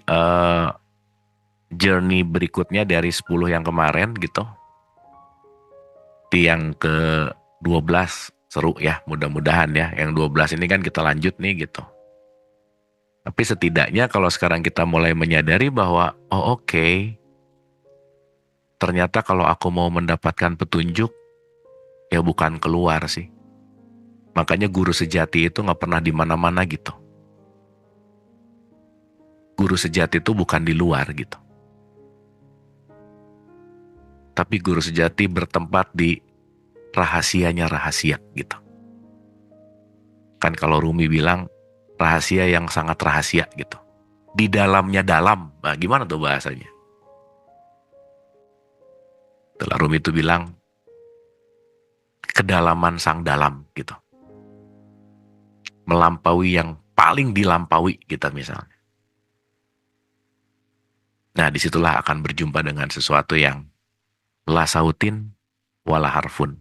journey berikutnya dari 10 yang kemarin gitu. Yang ke-12 seru ya, mudah-mudahan ya. Yang 12 ini kan kita lanjut nih gitu. Tapi setidaknya kalau sekarang kita mulai menyadari bahwa, oh oke, ternyata kalau aku mau mendapatkan petunjuk, ya bukan keluar sih. Makanya guru sejati itu gak pernah di mana-mana gitu. Guru sejati itu bukan di luar gitu. Tapi guru sejati bertempat di rahasianya rahasia gitu. Kan kalau Rumi bilang, rahasia yang sangat rahasia gitu. Di dalamnya dalam. Nah, gimana tuh bahasanya? Setelah Rumi itu bilang, kedalaman sang dalam gitu. Melampaui yang paling dilampaui kita misalnya. Nah, disitulah akan berjumpa dengan sesuatu yang la sautin wala harfun.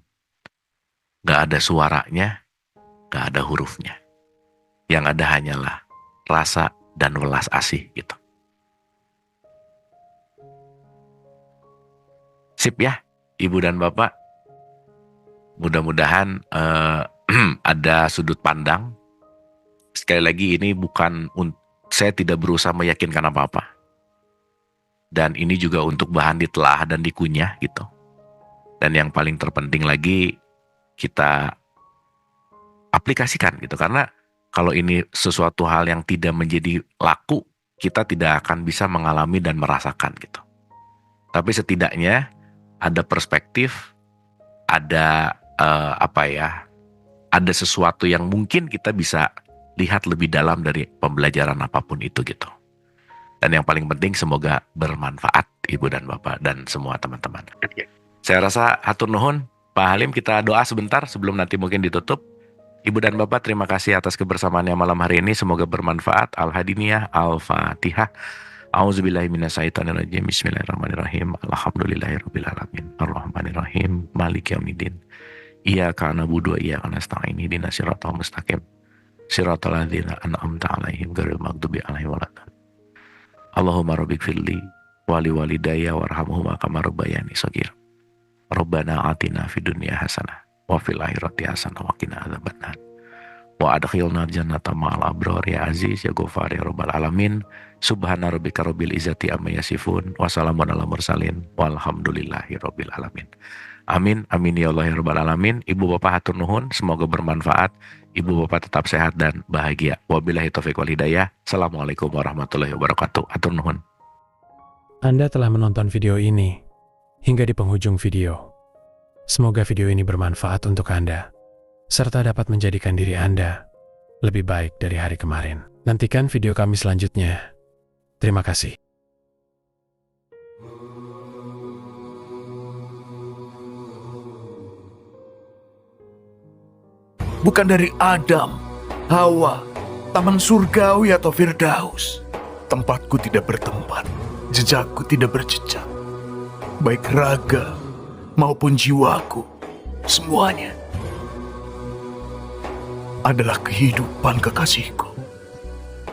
Gak ada suaranya, gak ada hurufnya. Yang ada hanyalah rasa dan welas asih gitu. Sip ya, ibu dan bapak. Mudah-mudahan ada sudut pandang. Sekali lagi ini bukan, saya tidak berusaha meyakinkan apa-apa. Dan ini juga untuk bahan ditelaah dan dikunyah gitu. Dan yang paling terpenting lagi kita aplikasikan gitu. Karena kalau ini sesuatu hal yang tidak menjadi laku, kita tidak akan bisa mengalami dan merasakan gitu. Tapi setidaknya ada perspektif, ada ada sesuatu yang mungkin kita bisa lihat lebih dalam dari pembelajaran apapun itu gitu. Dan yang paling penting semoga bermanfaat ibu dan bapak dan semua teman-teman. Saya rasa hatur nuhun, Pak Halim, kita doa sebentar sebelum nanti mungkin ditutup. Ibu dan bapak, terima kasih atas kebersamaannya malam hari ini. Semoga bermanfaat. Al-Hadiniyah, Al-Fatihah. A'udzubillahiminasyaitonirrajim. Bismillahirrahmanirrahim. Alhamdulillahirrabbilalamin. Ar-Rahmanirrahim. Maliki yaumiddin. Iyyaka na'budu wa iyyaka nasta'in. Ihdinas siratal mustaqim. Siratal ladzina an'amta 'alaihim ghairil maghdubi 'alaihim waladdallin. Allahumma rabbighfirli wa liwalidayya warhamhuma kama rabbayani shaghira. Rabbana atina fid dunya hasanah wa fil akhirati hasanah wa qina adzabannar. Wa adkhilna jannata ma'al abrar ya aziz ya ghafar ya rabbal alamin. Subhana rabbika rabbil izzati amma yasifun wa salamun alal mursalin walhamdulillahi rabbil alamin. Amin amin ya Allah ya rabbal alamin. Ibu bapak hatur nuhun, semoga bermanfaat. Ibu bapak tetap sehat dan bahagia. Wabillahi taufiq wal hidayah. Assalamualaikum warahmatullahi wabarakatuh. Hatur nuhun. Anda telah menonton video ini hingga di penghujung video. Semoga video ini bermanfaat untuk Anda, serta dapat menjadikan diri Anda lebih baik dari hari kemarin. Nantikan video kami selanjutnya. Terima kasih. Bukan dari Adam, Hawa, taman surgawi atau Firdaus. Tempatku tidak bertempat, jejakku tidak berjejak. Baik raga maupun jiwaku, semuanya adalah kehidupan kekasihku.